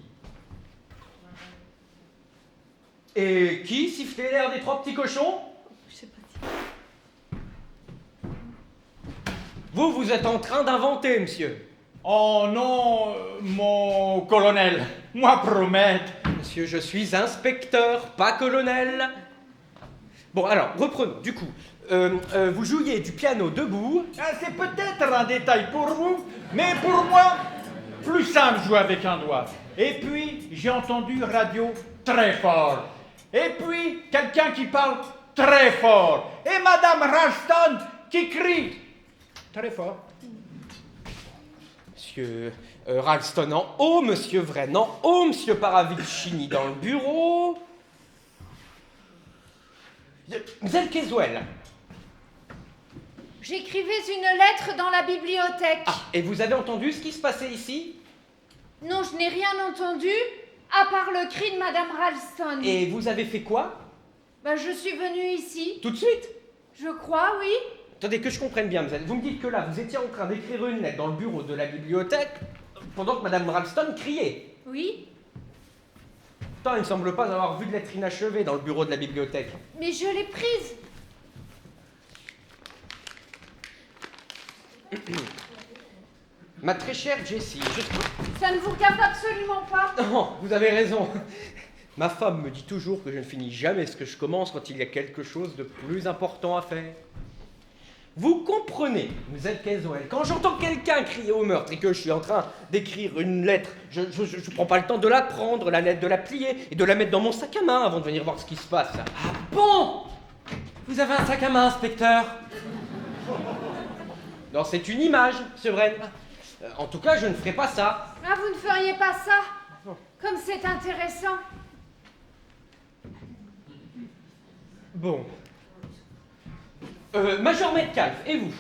Et qui sifflait l'air des trois petits cochons? Je sais pas. Vous êtes en train d'inventer, monsieur. Oh non, mon colonel, moi promette. Monsieur, je suis inspecteur, pas colonel. Bon, alors, reprenons. Du coup, vous jouiez du piano debout. Ah, c'est peut-être un détail pour vous, mais pour moi, plus simple jouer avec un doigt. Et puis, j'ai entendu radio très fort. Et puis, quelqu'un qui parle très fort. Et Madame Ralston qui crie très fort. Monsieur Ralston en haut, Monsieur Wren en haut, Monsieur Paravicini dans le bureau. Zelkezwell. J'écrivais une lettre dans la bibliothèque. Ah, et vous avez entendu ce qui se passait ici? Non, je n'ai rien entendu, à part le cri de Madame Ralston. Et vous avez fait quoi? Bah, je suis venue ici. Tout de suite? Je crois, oui. Attendez, que je comprenne bien, vous me dites que là, vous étiez en train d'écrire une lettre dans le bureau de la bibliothèque pendant que Madame Ralston criait. Oui, Pourtant, il ne semble pas avoir vu de lettre inachevée dans le bureau de la bibliothèque. mais je l'ai prise. Ma très chère Jessie, Ça ne vous regarde absolument pas. Non, vous avez raison. Ma femme me dit toujours que je ne finis jamais ce que je commence quand il y a quelque chose de plus important à faire. Vous comprenez, vous êtes Kezoel, quand j'entends quelqu'un crier au meurtre et que je suis en train d'écrire une lettre, je prends pas le temps de la prendre, la lettre, de la plier et de la mettre dans mon sac à main avant de venir voir ce qui se passe. Ah bon? Vous avez un sac à main, inspecteur? Non, c'est une image, c'est vrai. En tout cas, je ne ferai pas ça. Ah, vous ne feriez pas ça? Comme c'est intéressant. Bon. Major Metcalf, et vous?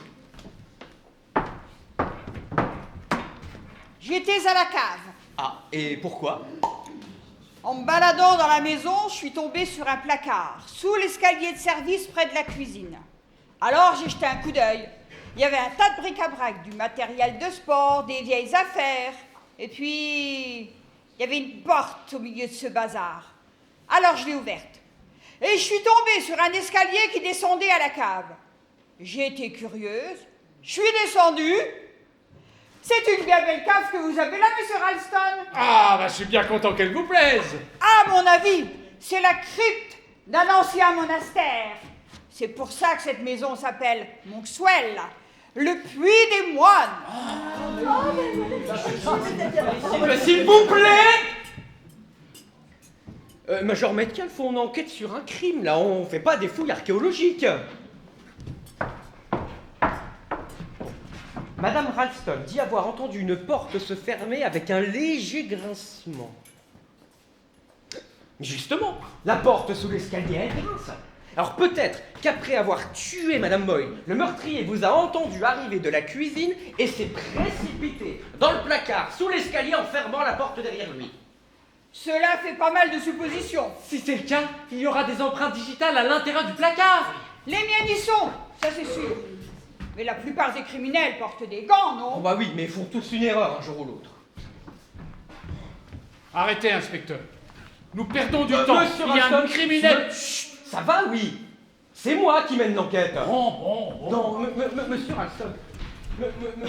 J'étais à la cave. Ah, et pourquoi? En me baladant dans la maison, je suis tombée sur un placard, sous l'escalier de service près de la cuisine. Alors j'ai jeté un coup d'œil. Il y avait un tas de bric-à-brac, du matériel de sport, des vieilles affaires. Et puis, il y avait une porte au milieu de ce bazar. Alors je l'ai ouverte. Et je suis tombée sur un escalier qui descendait à la cave. J'ai été curieuse. Je suis descendue. C'est une bien belle cave que vous avez là, monsieur Ralston. Ah, bah je suis bien content qu'elle vous plaise. À mon avis, c'est la crypte d'un ancien monastère. C'est pour ça que cette maison s'appelle Monkswell, le puits des moines. S'il vous plaît! Major Metcalf, on enquête sur un crime, là, on fait pas des fouilles archéologiques. Madame Ralston dit avoir entendu une porte se fermer avec un léger grincement. Justement, la porte sous l'escalier, elle grince. Alors peut-être qu'après avoir tué Madame Boyle, le meurtrier vous a entendu arriver de la cuisine et s'est précipité dans le placard sous l'escalier en fermant la porte derrière lui. Cela fait pas mal de suppositions. Si c'est le cas, il y aura des empreintes digitales à l'intérieur du placard. Les miennes y sont, ça c'est sûr. Mais la plupart des criminels portent des gants, non? Oh bah oui, mais ils font tous une erreur un jour ou l'autre. Arrêtez, inspecteur. Nous perdons du temps. Monsieur Il y a un Ralston, criminel. Chut, ça va, oui. C'est moi qui mène l'enquête. Bon. Non, monsieur Ralston.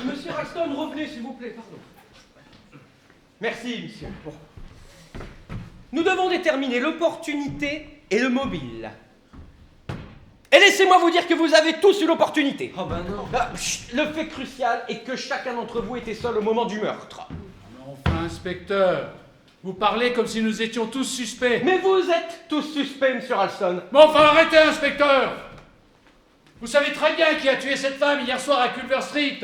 Monsieur Ralston, revenez s'il vous plaît, pardon. Merci, monsieur. Bon. Nous devons déterminer l'opportunité et le mobile. Et laissez-moi vous dire que vous avez tous eu l'opportunité. Oh ben non. Le fait crucial est que chacun d'entre vous était seul au moment du meurtre. Mais enfin, inspecteur, vous parlez comme si nous étions tous suspects. Mais vous êtes tous suspects, monsieur Ralston. Mais enfin, arrêtez, inspecteur. Vous savez très bien qui a tué cette femme hier soir à Culver Street.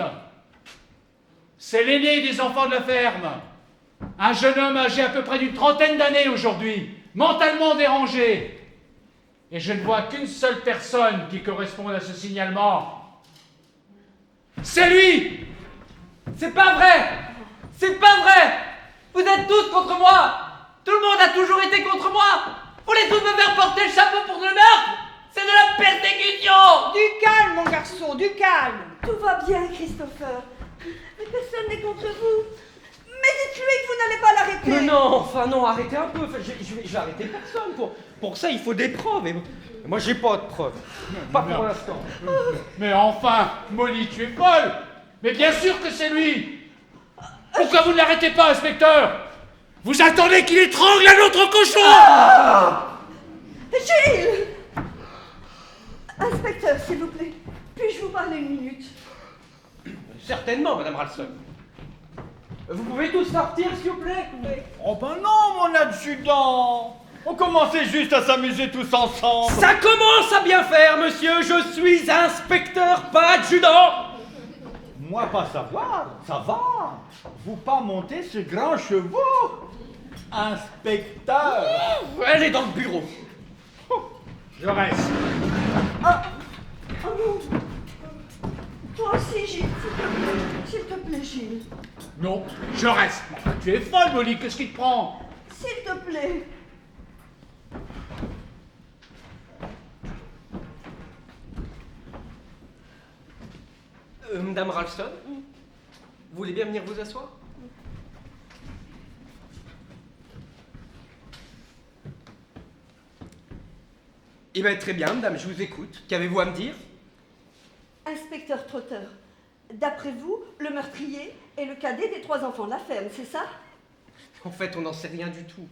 C'est l'aîné des enfants de la ferme. Un jeune homme âgé à peu près d'une trentaine d'années aujourd'hui, mentalement dérangé. Et je ne vois qu'une seule personne qui corresponde à ce signalement. C'est lui! C'est pas vrai! C'est pas vrai! Vous êtes tous contre moi! Tout le monde a toujours été contre moi! Vous voulez tous me faire porter le chapeau pour le meurtre? C'est de la persécution! Du calme, mon garçon, du calme. Tout va bien, Christopher. Mais personne n'est contre vous. Mais dites-lui que vous n'allez pas l'arrêter. Mais non, enfin non, arrêtez un peu. Enfin, je vais arrêter personne. Pour ça, il faut des preuves. Et moi, j'ai pas de preuves. Pas pour l'instant. Mais enfin, Molly, tu es folle! Mais bien sûr que c'est lui! Pourquoi vous ne l'arrêtez pas, inspecteur? Vous attendez qu'il étrangle un autre cochon! Gilles! Inspecteur, s'il vous plaît, puis-je vous parler une minute? Certainement, Madame Ralston. Vous pouvez tous sortir, s'il vous plaît? Oh ben non, mon adjudant. On commençait juste à s'amuser tous ensemble. Ça commence à bien faire, monsieur. Je suis inspecteur, pas adjudant. Moi, pas savoir, ça va. Vous pas monter ce grand chevaux. Inspecteur. Elle est dans le bureau. Je reste. Gilles, s'il te plaît, Gilles. Non, je reste. Enfin, tu es folle, Molly, qu'est-ce qui te prend? S'il te plaît. Madame Ralston, vous voulez bien venir vous asseoir? Eh bien, très bien, madame, je vous écoute. Qu'avez-vous à me dire? Inspecteur Trotter, d'après vous, le meurtrier est le cadet des 3 enfants de la ferme, c'est ça? En fait, on n'en sait rien du tout.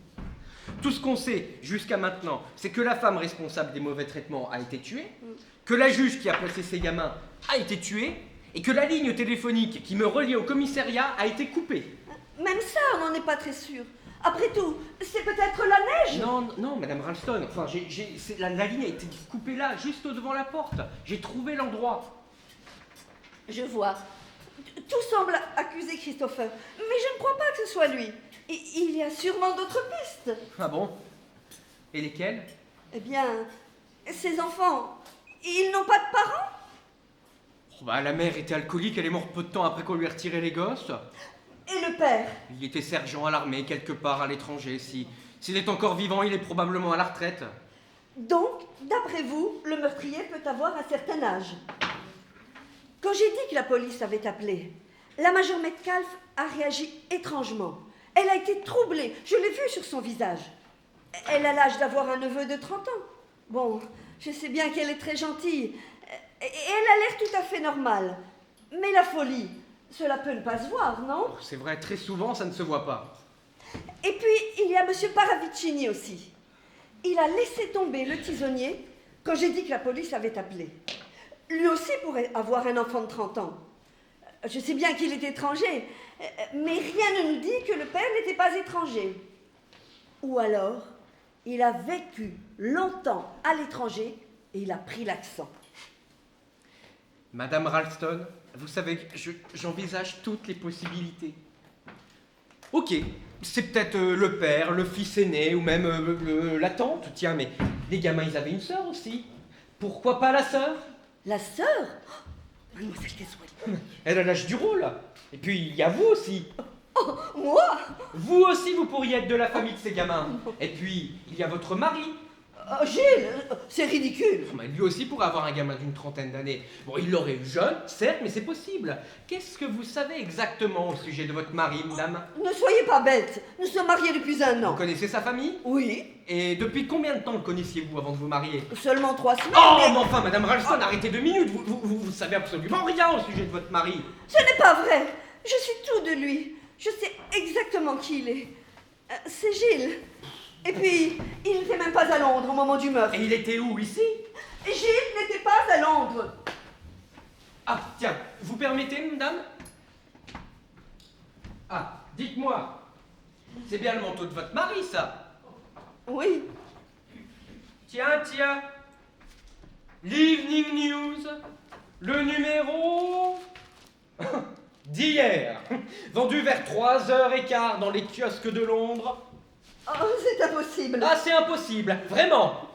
Tout ce qu'on sait jusqu'à maintenant, c'est que la femme responsable des mauvais traitements a été tuée, que la juge qui a placé ces gamins a été tuée, et que la ligne téléphonique qui me reliait au commissariat a été coupée. Même ça, on n'en est pas très sûr. Après tout, c'est peut-être la neige? Non, non, madame Ralston, enfin, la ligne a été coupée là, juste devant la porte. J'ai trouvé l'endroit. Je vois. Tout semble accuser Christopher, mais je ne crois pas que ce soit lui. Il y a sûrement d'autres pistes. Ah bon? Et lesquelles? Eh bien, ces enfants, ils n'ont pas de parents? Oh bah, la mère était alcoolique, elle est morte peu de temps après qu'on lui ait retiré les gosses. Et le père? Il était sergent à l'armée, quelque part à l'étranger. S'il est encore vivant, il est probablement à la retraite. Donc, d'après vous, le meurtrier peut avoir un certain âge. Quand j'ai dit que la police avait appelé, la Major Metcalf a réagi étrangement. Elle a été troublée, je l'ai vu sur son visage. Elle a l'âge d'avoir un neveu de 30 ans. Bon, je sais bien qu'elle est très gentille. Et elle a l'air tout à fait normale. Mais la folie, cela peut ne pas se voir, non? C'est vrai, très souvent, ça ne se voit pas. Et puis, il y a M. Paravicini aussi. Il a laissé tomber le tisonnier quand j'ai dit que la police avait appelé. Lui aussi pourrait avoir un enfant de 30 ans. Je sais bien qu'il est étranger, mais rien ne nous dit que le père n'était pas étranger. Ou alors, il a vécu longtemps à l'étranger et il a pris l'accent. Madame Ralston, vous savez, j'envisage toutes les possibilités. Ok, c'est peut-être le père, le fils aîné, ou même la tante. Tiens, mais les gamins, ils avaient une sœur aussi. Pourquoi pas la sœur? La sœur? Oh, mademoiselle Deswell. Elle a l'âge du rôle. Et puis, il y a vous aussi. Oh, moi? Vous aussi, vous pourriez être de la famille de ces gamins. Et puis, il y a votre mari. Oh, Gilles, c'est ridicule. Mais lui aussi pourrait avoir un gamin d'une trentaine d'années. Bon, il l'aurait eu jeune, certes, mais c'est possible. Qu'est-ce que vous savez exactement au sujet de votre mari, madame? Ne soyez pas bête. Nous sommes mariés depuis 1 an. Vous connaissez sa famille? Oui. Et depuis combien de temps le connaissiez-vous avant de vous marier? Seulement 3 semaines. Oh, mais enfin, madame Ralston, arrêtez 2 minutes. Vous savez absolument rien au sujet de votre mari. Ce n'est pas vrai. Je suis tout de lui. Je sais exactement qui il est. C'est Gilles. Et puis, il n'était même pas à Londres au moment du meurtre. Et il était où, ici? Gilles n'était pas à Londres. Ah, tiens, vous permettez, madame? Ah, dites-moi, c'est bien le manteau de votre mari, ça? Oui. Tiens, l'Evening News, le numéro d'hier, vendu vers 3h15 dans les kiosques de Londres. Oh, c'est impossible. Ah, c'est impossible, vraiment.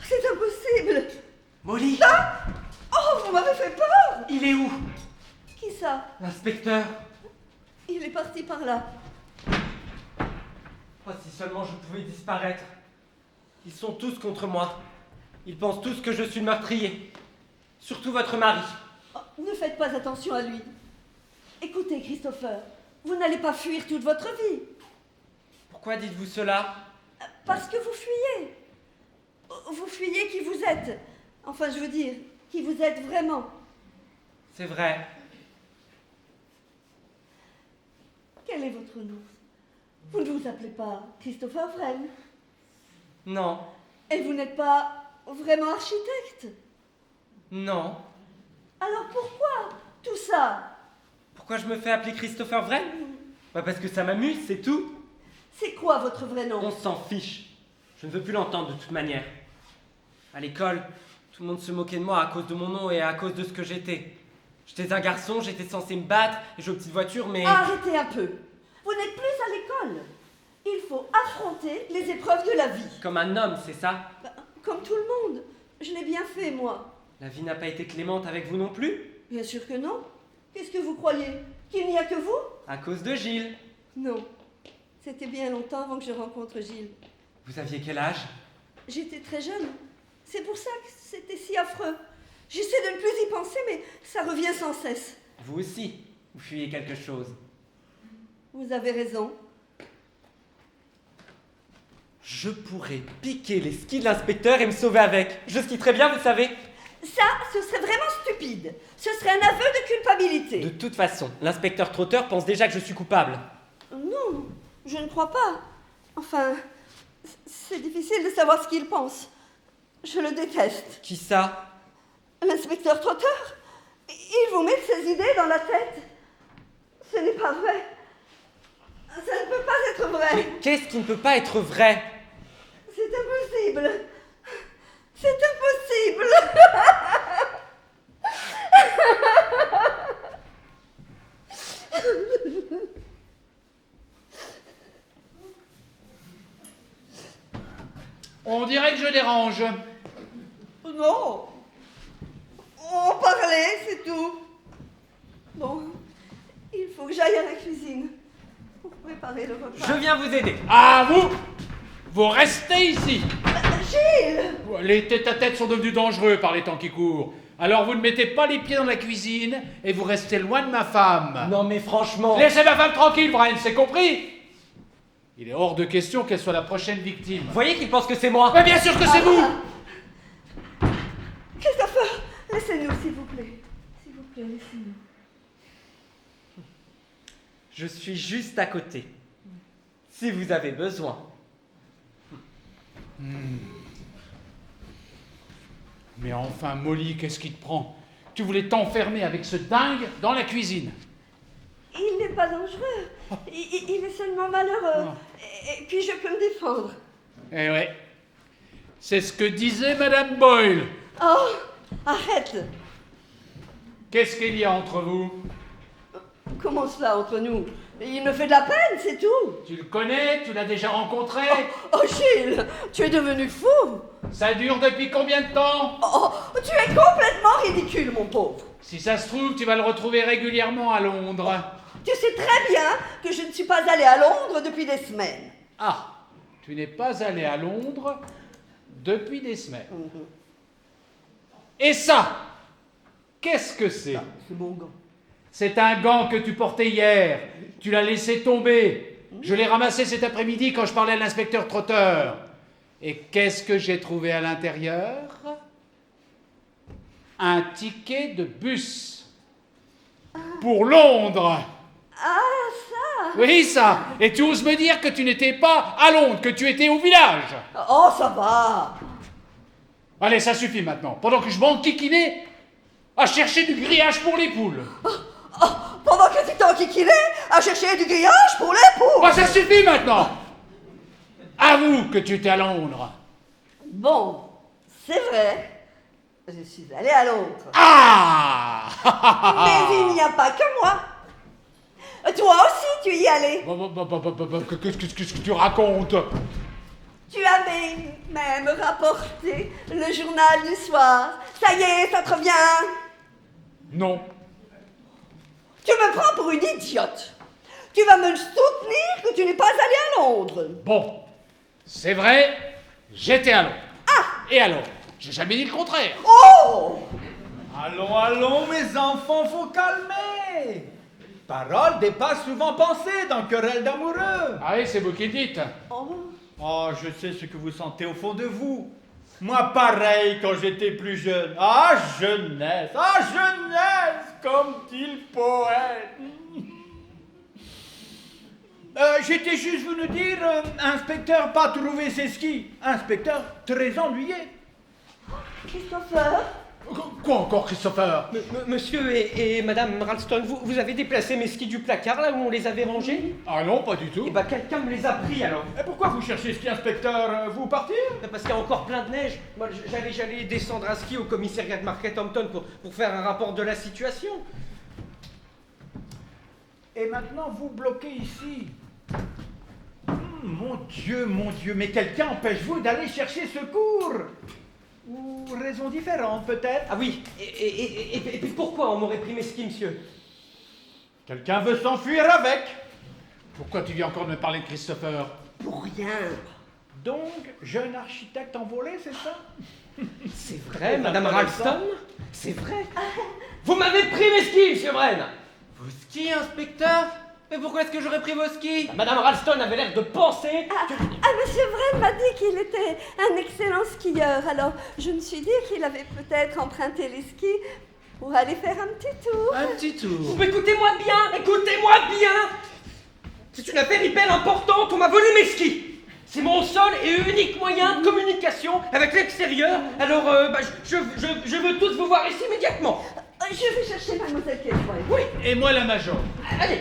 C'est impossible. Molly. Ah! Oh, vous m'avez fait peur. Il est où? Qui ça? L'inspecteur. Il est parti par là. Oh, si seulement je pouvais disparaître. Ils sont tous contre moi. Ils pensent tous que je suis le meurtrier. Surtout votre mari. Oh, ne faites pas attention à lui. Écoutez, Christopher, vous n'allez pas fuir toute votre vie. Pourquoi dites-vous cela? Parce que vous fuyez. Vous fuyez qui vous êtes. Enfin, je veux dire, qui vous êtes vraiment. C'est vrai. Quel est votre nom? Vous ne vous appelez pas Christopher Wren? Non. Et vous n'êtes pas vraiment architecte? Non. Alors pourquoi tout ça? Pourquoi je me fais appeler Christopher Wren? Bah parce que ça m'amuse, c'est tout. C'est quoi votre vrai nom? On s'en fiche. Je ne veux plus l'entendre de toute manière. À l'école, tout le monde se moquait de moi à cause de mon nom et à cause de ce que j'étais. J'étais un garçon, j'étais censé me battre, et jouer aux petites voitures, mais... Arrêtez un peu. Vous n'êtes plus à l'école. Il faut affronter les épreuves de la vie. Comme un homme, c'est ça? Comme tout le monde. Je l'ai bien fait, moi. La vie n'a pas été clémente avec vous non plus? Bien sûr que non. Qu'est-ce que vous croyez? Qu'il n'y a que vous? À cause de Gilles. Non. C'était bien longtemps avant que je rencontre Gilles. Vous aviez quel âge? J'étais très jeune. C'est pour ça que c'était si affreux. J'essaie de ne plus y penser, mais ça revient sans cesse. Vous aussi, vous fuyez quelque chose. Vous avez raison. Je pourrais piquer les skis de l'inspecteur et me sauver avec. Je skie très bien, vous savez. Ça, ce serait vraiment stupide. Ce serait un aveu de culpabilité. De toute façon, l'inspecteur Trotteur pense déjà que je suis coupable. Non, je ne crois pas. Enfin, c'est difficile de savoir ce qu'il pense. Je le déteste. Qui ça? L'inspecteur Trotteur. Il vous met ses idées dans la tête. Ce n'est pas vrai. Ça ne peut pas être vrai. Mais qu'est-ce qui ne peut pas être vrai? C'est impossible. C'est impossible. On dirait que je dérange. Non. On parlait, c'est tout. Bon, il faut que j'aille à la cuisine pour préparer le repas. Je viens vous aider. Ah, vous restez ici. Gilles! Les tête-à-tête sont devenus dangereux par les temps qui courent. Alors vous ne mettez pas les pieds dans la cuisine et vous restez loin de ma femme. Non mais franchement... Laissez ma femme tranquille, Brian, c'est compris? Il est hors de question qu'elle soit la prochaine victime. Vous voyez qu'il pense que c'est moi? Mais bien sûr que c'est vous! Christopher, laissez-nous, s'il vous plaît. S'il vous plaît, laissez-nous. Je suis juste à côté. Si vous avez besoin. Mais enfin, Molly, qu'est-ce qui te prend? Tu voulais t'enfermer avec ce dingue dans la cuisine. Il n'est pas dangereux. Il est seulement malheureux. Et puis je peux me défendre. Eh ouais. C'est ce que disait Madame Boyle. Oh, arrête. Qu'est-ce qu'il y a entre vous? Comment cela entre nous? Il me fait de la peine, c'est tout. Tu le connais? Tu l'as déjà rencontré? Oh, Gilles, tu es devenu fou. Ça dure depuis combien de temps? Oh, tu es complètement ridicule, mon pauvre. Si ça se trouve, tu vas le retrouver régulièrement à Londres. Tu sais très bien que je ne suis pas allée à Londres depuis des semaines. Ah, tu n'es pas allé à Londres depuis des semaines. Et ça, qu'est-ce que c'est? C'est mon gant. C'est un gant que tu portais hier. Tu l'as laissé tomber. Je l'ai ramassé cet après-midi quand je parlais à l'inspecteur Trotteur. Et qu'est-ce que j'ai trouvé à l'intérieur? Un ticket de bus. Pour Londres. Ah, ça. Oui, ça. Et tu oses me dire que tu n'étais pas à Londres, que tu étais au village. Oh, ça va. Allez, ça suffit maintenant. Pendant que je m'enquiquinais à chercher du grillage pour les poules. Oh, pendant que tu t'enquiquinais à chercher du grillage pour les poules. Oh, ça suffit maintenant. Avoue que tu étais à Londres. Bon, c'est vrai. Je suis allée à Londres. Ah. Mais il n'y a pas que moi. Toi aussi, tu y es allé. Qu'est-ce que tu racontes? Tu as même rapporté le journal du soir. Ça y est, ça te revient. Non. Tu me prends pour une idiote. Tu vas me soutenir que tu n'es pas allé à Londres. Bon, c'est vrai, j'étais à Londres. Ah. Et alors? J'ai jamais dit le contraire. Oh! Allons, allons, mes enfants, faut calmer. Parole dépasse souvent pensée dans querelle d'amoureux. Ah oui, c'est vous qui le dites. Oh, je sais ce que vous sentez au fond de vous. Moi, pareil, quand j'étais plus jeune. Ah, jeunesse, comme dit le poète. J'étais juste venu dire, inspecteur pas trouvé ses skis. Inspecteur très ennuyé. Christopher? Quoi encore, Christopher? Monsieur et madame Ralston, vous avez déplacé mes skis du placard là où on les avait rangés? Ah non, pas du tout. Eh ben quelqu'un me les a pris alors. Et pourquoi vous cherchez ski, inspecteur? Vous partir? Parce qu'il y a encore plein de neige. Moi j'allais descendre à ski au commissariat de Market-Hampton pour faire un rapport de la situation. Et maintenant vous bloquez ici. Mon Dieu, mais quelqu'un empêche-vous d'aller chercher secours? Ou raisons différentes, peut-être? Ah oui, et puis pourquoi on m'aurait pris mes skis, monsieur? Quelqu'un veut s'enfuir avec. Pourquoi tu viens encore de me parler de Christopher? Pour rien. Donc, jeune architecte envolé, c'est ça? C'est vrai, Madame Ralston? C'est vrai? Vous m'avez pris mes skis, monsieur Wren! Vos skis, inspecteur? Mais pourquoi est-ce que j'aurais pris vos skis? Madame Ralston avait l'air de penser... Monsieur Wren m'a dit qu'il était un excellent skieur, alors je me suis dit qu'il avait peut-être emprunté les skis pour aller faire un petit tour. Un petit tour. Écoutez-moi bien! C'est une affaire hyper importante, on m'a volé mes skis! C'est mon seul et unique moyen de communication avec l'extérieur, alors je veux tous vous voir ici immédiatement! Je vais chercher mademoiselle Ketchway. Oui! Et moi la major. Allez!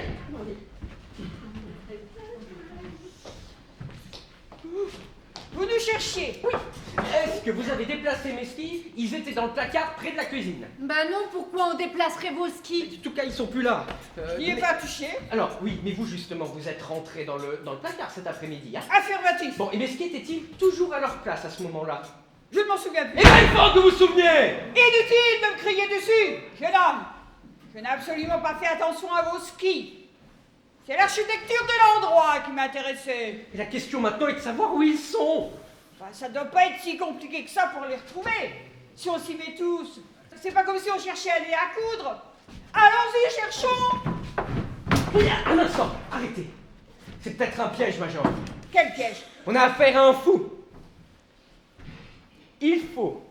Vous nous cherchiez. Oui! Est-ce que vous avez déplacé mes skis? Ils étaient dans le placard près de la cuisine. Bah non, pourquoi on déplacerait vos skis? En tout cas, ils sont plus là. Je n'y ai pas touché. Alors, oui, mais vous justement, vous êtes rentré dans le placard cet après-midi, hein? Affirmatif. Bon, et mes skis étaient-ils toujours à leur place à ce moment-là? Je ne m'en souviens plus. Eh ben, il faut que vous vous souveniez! Inutile de me crier dessus, jeune homme. Je n'ai absolument pas fait attention à vos skis. C'est l'architecture de l'endroit qui m'intéressait. Et la question maintenant est de savoir où ils sont. Bah, ça doit pas être si compliqué que ça pour les retrouver. Si on s'y met tous, c'est pas comme si on cherchait à aller à coudre. Allons-y, cherchons. Un instant, arrêtez. C'est peut-être un piège, Major. Quel piège? On a affaire à un fou. Il faut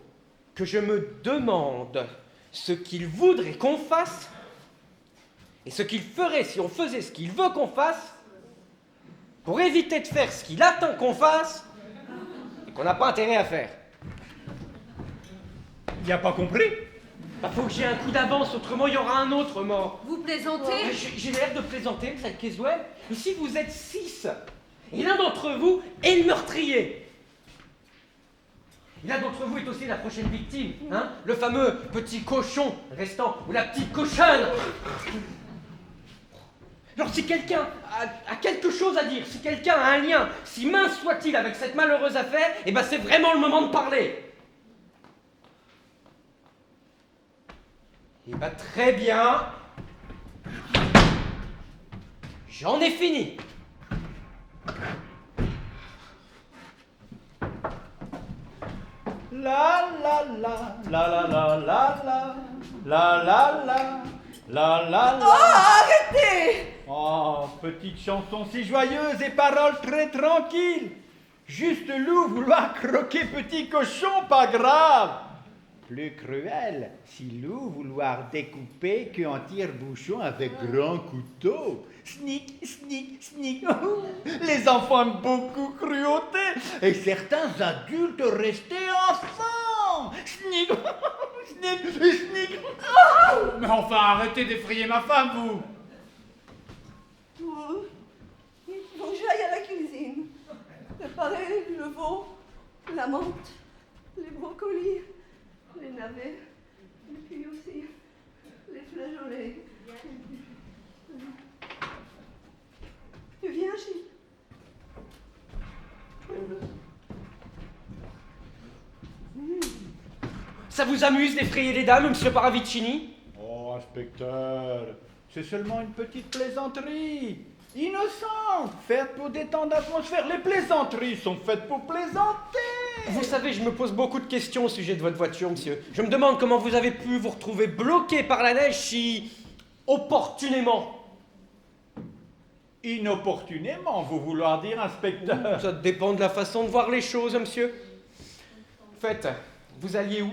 que je me demande ce qu'il voudrait qu'on fasse et ce qu'il ferait si on faisait ce qu'il veut qu'on fasse pour éviter de faire ce qu'il attend qu'on fasse et qu'on n'a pas intérêt à faire. Il a pas compris? Bah, faut que j'ai un coup d'avance, autrement il y aura un autre mort. Vous plaisantez? J'ai l'air de plaisanter, vous êtes Caswell. Mais si vous êtes 6, et l'un d'entre vous est le meurtrier. L'un d'entre vous est aussi la prochaine victime, hein? Le fameux petit cochon restant, ou la petite cochonne. Alors si quelqu'un a quelque chose à dire, si quelqu'un a un lien, si mince soit-il avec cette malheureuse affaire, eh ben c'est vraiment le moment de parler. Eh ben très bien. J'en ai fini. La la la la la la la la la la la la la. Oh, arrêtez! Oh, petite chanson si joyeuse et paroles très tranquilles. Juste loup vouloir croquer petit cochon, pas grave. Plus cruel, si loup vouloir découper qu'en tire-bouchon avec grand couteau. Sneak, sneak, sneak. Les enfants aiment beaucoup cruauté et certains adultes rester enfants. Sneak, sneak, sneak. Mais enfin, arrêtez d'effrayer ma femme, vous. Il faut que j'aille à la cuisine. Préparer le veau, la menthe, les brocolis, les navets, et puis aussi les flageolets. Tu viens, Gilles? Ça vous amuse d'effrayer les dames, monsieur Paravicini? Oh, inspecteur, c'est seulement une petite plaisanterie. Innocente, faite pour détendre l'atmosphère. Les plaisanteries sont faites pour plaisanter. Vous savez, je me pose beaucoup de questions au sujet de votre voiture, monsieur. Je me demande comment vous avez pu vous retrouver bloqué par la neige si opportunément. Inopportunément, vous vouloir dire, inspecteur? Ça dépend de la façon de voir les choses, monsieur. En fait, vous alliez où?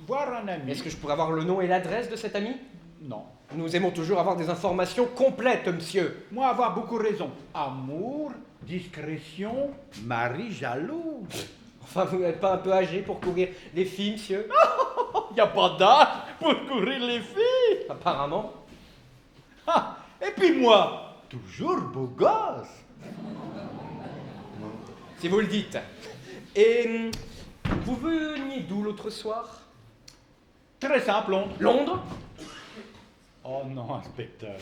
Voir un ami. Est-ce que je pourrais avoir le nom et l'adresse de cet ami? Non. Nous aimons toujours avoir des informations complètes, monsieur. Moi, avoir beaucoup raison. Amour, discrétion, mari jalouse. Enfin, vous n'êtes pas un peu âgé pour courir les filles, monsieur? Il n'y a pas d'âge pour courir les filles. Apparemment. Ah, et puis moi, toujours beau gosse. Si vous le dites. Et vous veniez d'où l'autre soir? Très simple, Londres. Londres? Oh non, inspecteur.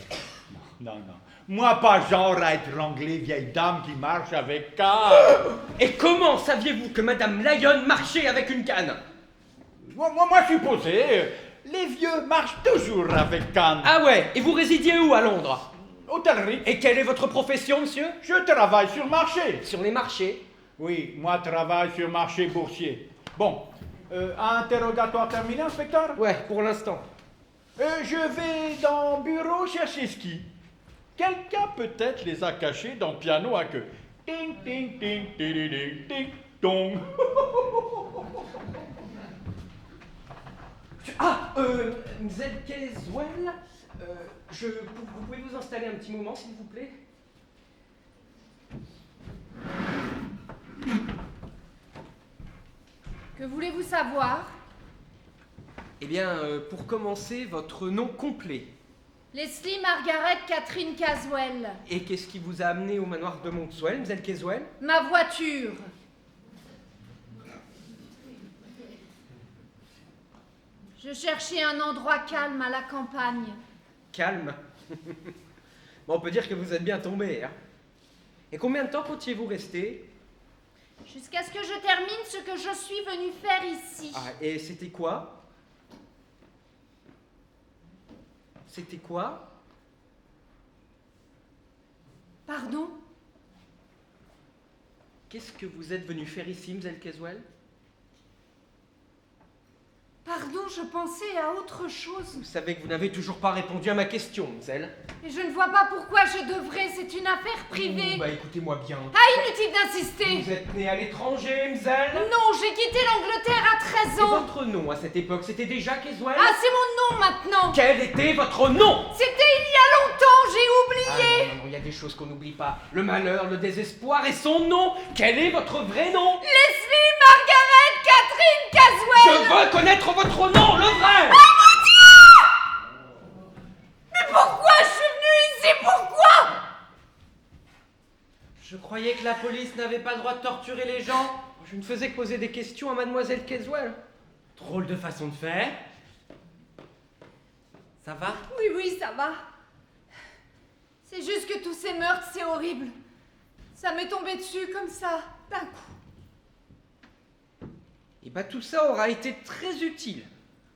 Non, non. Moi, pas genre à étrangler vieille dame qui marche avec canne. Et comment saviez-vous que Madame Lyon marchait avec une canne? Moi, supposé, les vieux marchent toujours avec canne. Ah ouais, et vous résidiez où à Londres? Hôtellerie. Et quelle est votre profession, monsieur? Je travaille sur marché. Sur les marchés? Oui, moi, travaille sur marché boursier. Bon, interrogatoire terminé, inspecteur? Ouais, pour l'instant. Je vais dans le bureau chercher ski. Quelqu'un peut-être les a cachés dans le piano à queue. Ting, ting, ting, ting, ting, ting, ting, tong. Ah, Zelkezwell, vous pouvez vous installer un petit moment, s'il vous plaît? Que voulez-vous savoir? Eh bien, pour commencer, votre nom complet. Leslie Margaret Catherine Caswell. Et qu'est-ce qui vous a amené au manoir de Monkswell, Zelkezwell? Ma voiture. Je cherchais un endroit calme à la campagne. Calme? Bon, on peut dire que vous êtes bien tombé, hein? Et combien de temps comptiez-vous rester? Jusqu'à ce que je termine ce que je suis venue faire ici. Ah, et c'était quoi? C'était quoi? Pardon? Qu'est-ce que vous êtes venu faire ici, Mzelle Caswell? Pardon, je pensais à autre chose. Vous savez que vous n'avez toujours pas répondu à ma question, Mzelle. Et je ne vois pas pourquoi je devrais, c'est une affaire privée. Bah écoutez-moi bien. Ah, inutile d'insister. Vous êtes né à l'étranger, Mzelle? Non, j'ai quitté l'Angleterre à 13 ans. Et votre nom à cette époque, c'était déjà Caswell? Ah, c'est mon nom maintenant. Quel était votre nom? C'était il y a longtemps, j'ai oublié. Ah, non, il y a des choses qu'on n'oublie pas. Le malheur, le désespoir et son nom. Quel est votre vrai nom? Leslie Margaret Catherine Caswell. Je veux connaître votre nom, le vrai. Oh mon Dieu! Mais pourquoi je suis venue ici? Pourquoi? Je croyais que la police n'avait pas le droit de torturer les gens. Je ne faisais que poser des questions à Mademoiselle Caswell. Drôle de façon de faire. Ça va? Oui, oui, ça va. C'est juste que tous ces meurtres, c'est horrible. Ça m'est tombé dessus comme ça, d'un coup. Et bah tout ça aura été très utile.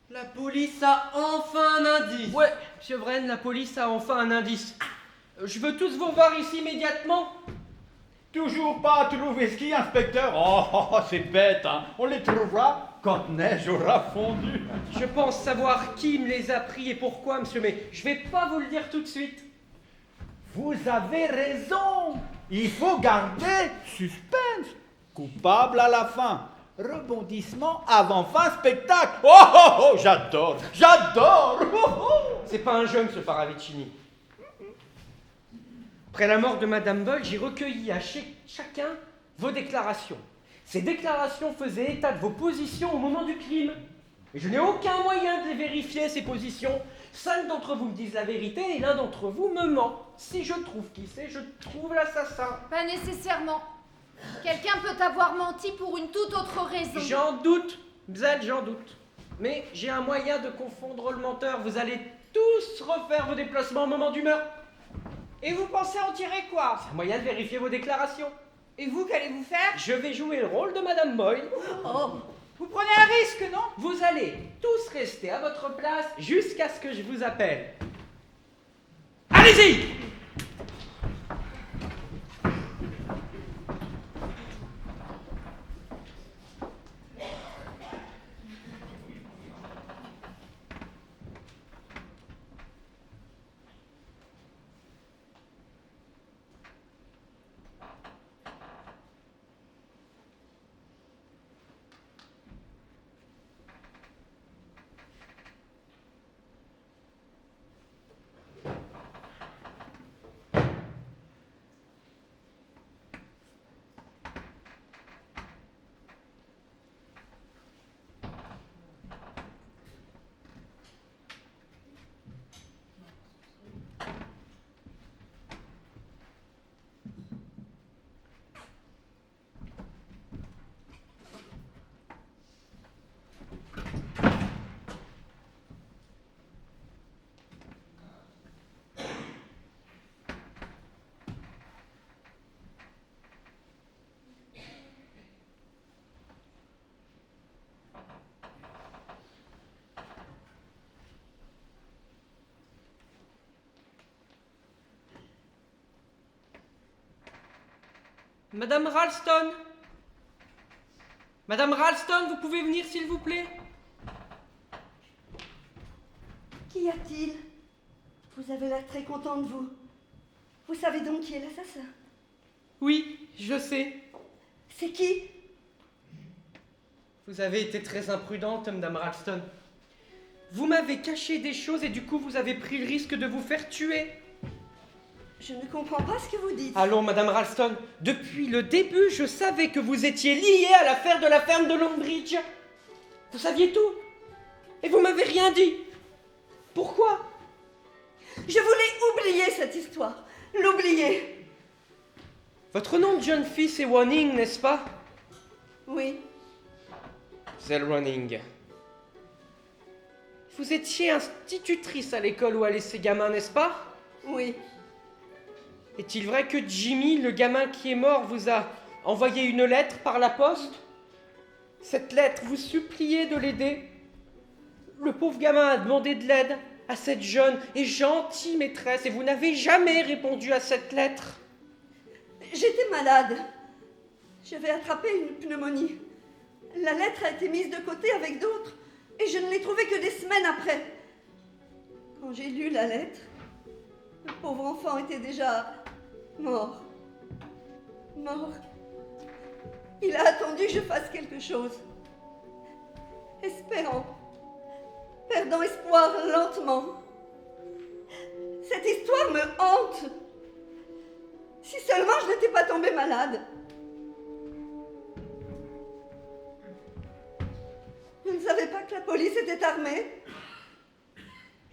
La police a enfin un indice. Ouais, monsieur Vren, la police a enfin un indice. Je veux tous vous revoir ici immédiatement. Toujours pas trouvé ski, inspecteur? Oh, c'est bête, hein. On les trouvera quand neige aura fondu. Je pense savoir qui me les a pris et pourquoi, monsieur, mais je vais pas vous le dire tout de suite. Vous avez raison. Il faut garder suspense. Coupable à la fin. Rebondissement avant fin spectacle. Oh, j'adore. C'est pas un jeune, ce Paravicini. Après la mort de Madame Boyle, j'ai recueilli à chacun vos déclarations. Ces déclarations faisaient état de vos positions au moment du crime. Et je n'ai aucun moyen de les vérifier, ces positions. 5 d'entre vous me disent la vérité et l'un d'entre vous me ment. Si je trouve qui c'est, je trouve l'assassin. Pas nécessairement. Quelqu'un peut avoir menti pour une toute autre raison. J'en doute, Bzad, j'en doute. Mais j'ai un moyen de confondre le menteur. Vous allez tous refaire vos déplacements au moment du meurtre. Et vous pensez en tirer quoi? C'est un moyen de vérifier vos déclarations. Et vous, qu'allez-vous faire? Je vais jouer le rôle de Madame Boyle. Oh, vous prenez un risque, non? Vous allez tous rester à votre place jusqu'à ce que je vous appelle. Allez-y! Madame Ralston? Madame Ralston, vous pouvez venir s'il vous plaît? Qu'y a-t-il? Vous avez l'air très content de vous. Vous savez donc qui est l'assassin? Oui, je sais. C'est qui? Vous avez été très imprudente, Madame Ralston. Vous m'avez caché des choses et du coup vous avez pris le risque de vous faire tuer. Je ne comprends pas ce que vous dites. Allons, Madame Ralston, depuis le début, je savais que vous étiez liée à l'affaire de la ferme de Longbridge. Vous saviez tout. Et vous m'avez rien dit. Pourquoi? Je voulais oublier cette histoire. L'oublier. Votre nom de jeune fille, c'est Wanning, n'est-ce pas? Oui. Zell Wanning. Vous étiez institutrice à l'école où allaient ces gamins, n'est-ce pas? Oui. Est-il vrai que Jimmy, le gamin qui est mort, vous a envoyé une lettre par la poste? Cette lettre vous suppliait de l'aider. Le pauvre gamin a demandé de l'aide à cette jeune et gentille maîtresse et vous n'avez jamais répondu à cette lettre. J'étais malade. J'avais attrapé une pneumonie. La lettre a été mise de côté avec d'autres et je ne l'ai trouvée que des semaines après. Quand j'ai lu la lettre, le pauvre enfant était déjà mort. Mort. Il a attendu que je fasse quelque chose. Espérant. Perdant espoir lentement. Cette histoire me hante. Si seulement je n'étais pas tombée malade. Vous ne savez pas que la police était armée?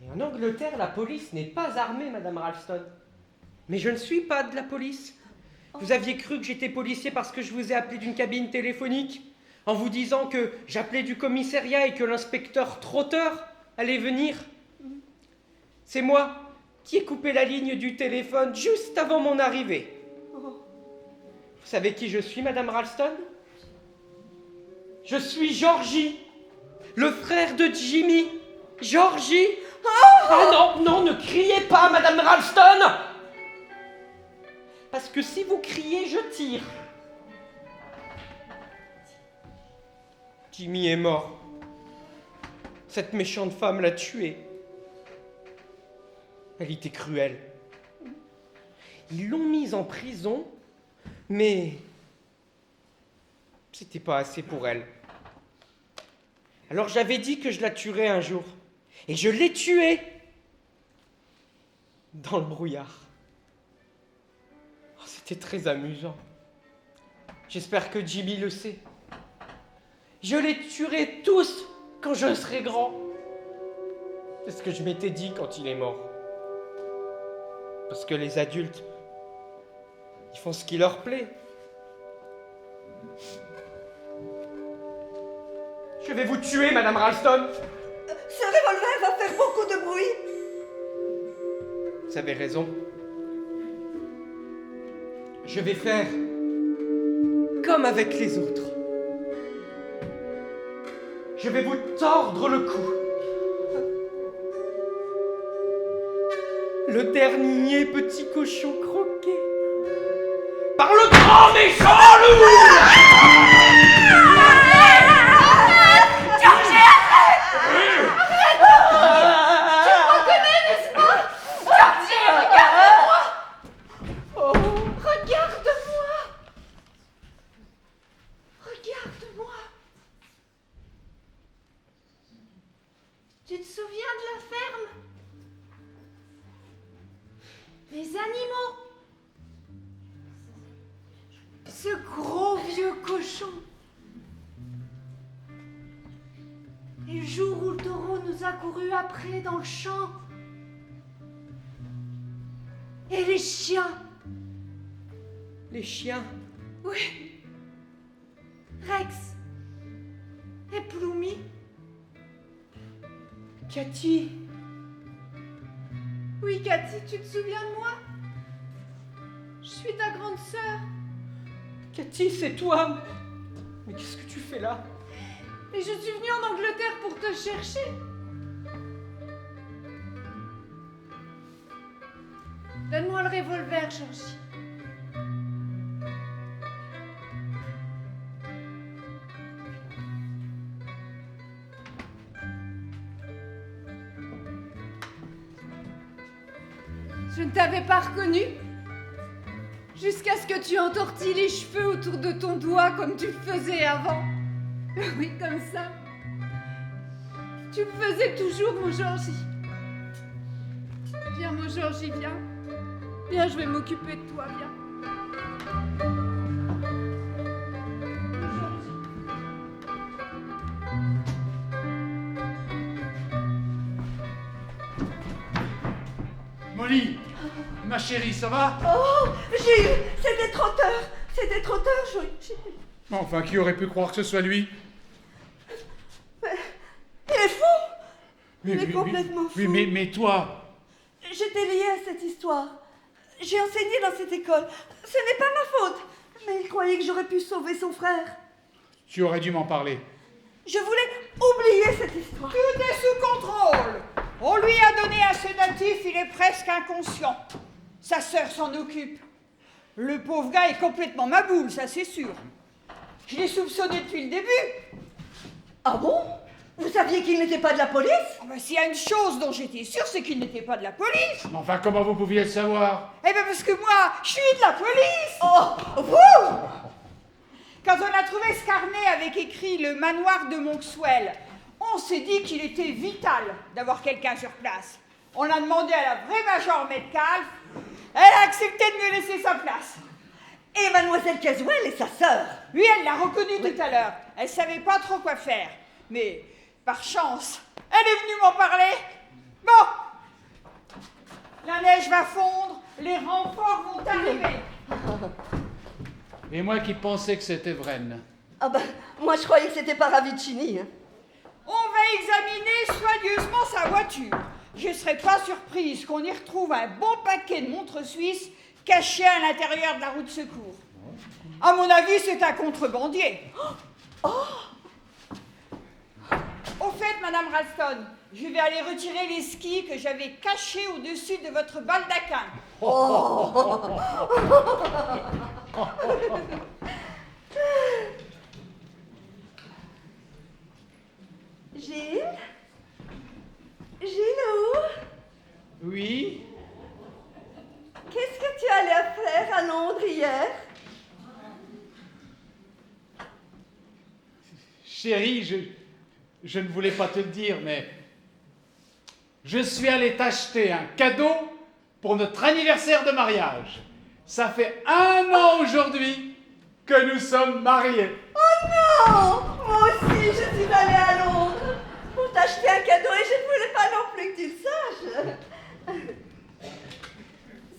Et en Angleterre, la police n'est pas armée, Madame Ralston. Mais je ne suis pas de la police. Vous aviez cru que j'étais policier parce que je vous ai appelé d'une cabine téléphonique, en vous disant que j'appelais du commissariat et que l'inspecteur Trotter allait venir. C'est moi qui ai coupé la ligne du téléphone juste avant mon arrivée. Vous savez qui je suis, Madame Ralston? Je suis Georgie, le frère de Jimmy. Georgie. Ah non, non, ne criez pas, Madame Ralston! Parce que si vous criez, je tire. Jimmy est mort. Cette méchante femme l'a tué. Elle était cruelle. Ils l'ont mise en prison, mais c'était pas assez pour elle. Alors j'avais dit que je la tuerais un jour. Et je l'ai tuée dans le brouillard. Oh, c'était très amusant. J'espère que Jimmy le sait. Je les tuerai tous quand je serai grand. C'est ce que je m'étais dit quand il est mort. Parce que les adultes, ils font ce qui leur plaît. Je vais vous tuer, Madame Ralston. Ce revolver va faire beaucoup de bruit. Vous avez raison. Je vais faire comme avec les autres. Je vais vous tordre le cou. Le dernier petit cochon croqué par le grand méchant loup. Tu te souviens de la ferme? Les animaux? Ce gros vieux cochon. Et le jour où le taureau nous a couru après dans le champ. Et les chiens. Les chiens? Oui. Rex. Et Plumie. Cathy. Oui, Cathy, tu te souviens de moi? Je suis ta grande sœur. Cathy, c'est toi. Mais qu'est-ce que tu fais là? Et je suis venue en Angleterre pour te chercher. Donne-moi le revolver, Georgie. Je ne t'avais pas reconnu. Jusqu'à ce que tu entortilles les cheveux autour de ton doigt comme tu le faisais avant. Oui, comme ça. Tu le faisais toujours, mon Georgie. Viens, mon Georgie, viens. Viens, je vais m'occuper de toi, viens. Molly, ma chérie, ça va? Oh, Gilles, c'était trop tard. C'était trop tard, Enfin, qui aurait pu croire que ce soit lui? Il est fou. Il est complètement fou. Oui, mais toi... J'étais liée à cette histoire. J'ai enseigné dans cette école. Ce n'est pas ma faute. Mais il croyait que j'aurais pu sauver son frère. Tu aurais dû m'en parler. Je voulais oublier cette histoire. Tout est sous contrôle. On lui a donné un sédatif, il est presque inconscient. Sa sœur s'en occupe. Le pauvre gars est complètement maboule, ça c'est sûr. Je l'ai soupçonné depuis le début. Ah bon? Vous saviez qu'il n'était pas de la police? Oh ben, s'il y a une chose dont j'étais sûre, c'est qu'il n'était pas de la police. Mais enfin, comment vous pouviez le savoir? Eh bien parce que moi, je suis de la police. Oh, vous! Quand on a trouvé ce carnet avec écrit le manoir de Monkswell, on s'est dit qu'il était vital d'avoir quelqu'un sur place. On a demandé à la vraie Major Metcalf. Elle a accepté de me laisser sa place. Et mademoiselle Caswell est sa sœur. Oui, elle l'a reconnue tout à l'heure. Elle savait pas trop quoi faire. Mais, par chance, elle est venue m'en parler. Bon, la neige va fondre, les renforts vont arriver. Et moi qui pensais que c'était Vren. Ah ben, moi je croyais que c'était Paravicini. Hein. On va examiner soigneusement sa voiture. Je ne serais pas surprise qu'on y retrouve un bon paquet de montres suisses cachées à l'intérieur de la roue de secours. À mon avis, c'est un contrebandier. Oh! Au fait, Madame Ralston, je vais aller retirer les skis que j'avais cachés au-dessus de votre baldaquin. Oh! Gilles? Gilou? Oui? Qu'est-ce que tu allais faire à Londres hier? Chérie, je ne voulais pas te le dire, mais je suis allé t'acheter un cadeau pour notre anniversaire de mariage. Ça fait 1 an aujourd'hui que nous sommes mariés. Oh non! Moi aussi, je suis allée à Londres pour t'acheter un cadeau et je ne voulais pas non plus que tu le saches.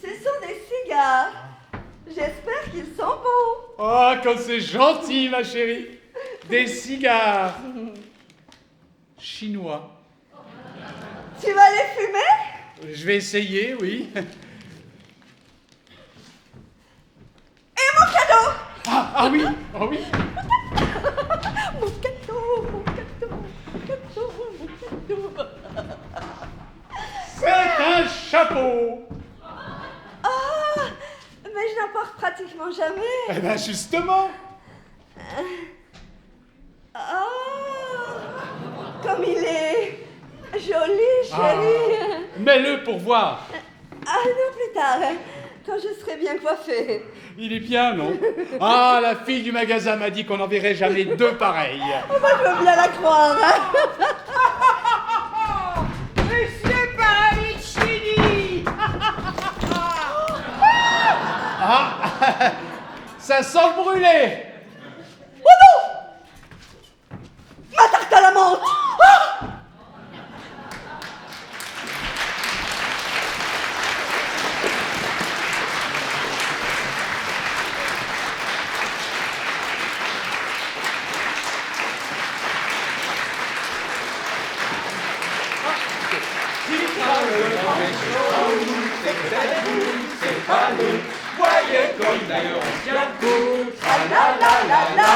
Ce sont des cigares. J'espère qu'ils sont beaux. Oh, comme c'est gentil, ma chérie. Des cigares. Chinois. Tu vas les fumer? Je vais essayer, oui. Et mon cadeau? Ah oui, ah oui. Mon cadeau, mon cadeau, mon cadeau, mon cadeau. C'est un chapeau. Ah, mais je n'en porte pratiquement jamais. Eh bien, justement. Ah, comme il est joli, chérie. Mets-le pour voir. Ah non, plus tard, hein, quand je serai bien coiffée. Il est bien, non? Ah, la fille du magasin m'a dit qu'on n'en verrait jamais 2 pareils. Oh, bah, je veux bien la croire. Hein. Monsieur Paravicini. Ah, ça sent le brûlé. Oh non! Ma tarte à la menthe. Ah! C'est pas nous, voyez comme d'ailleurs on tient. La la la la la.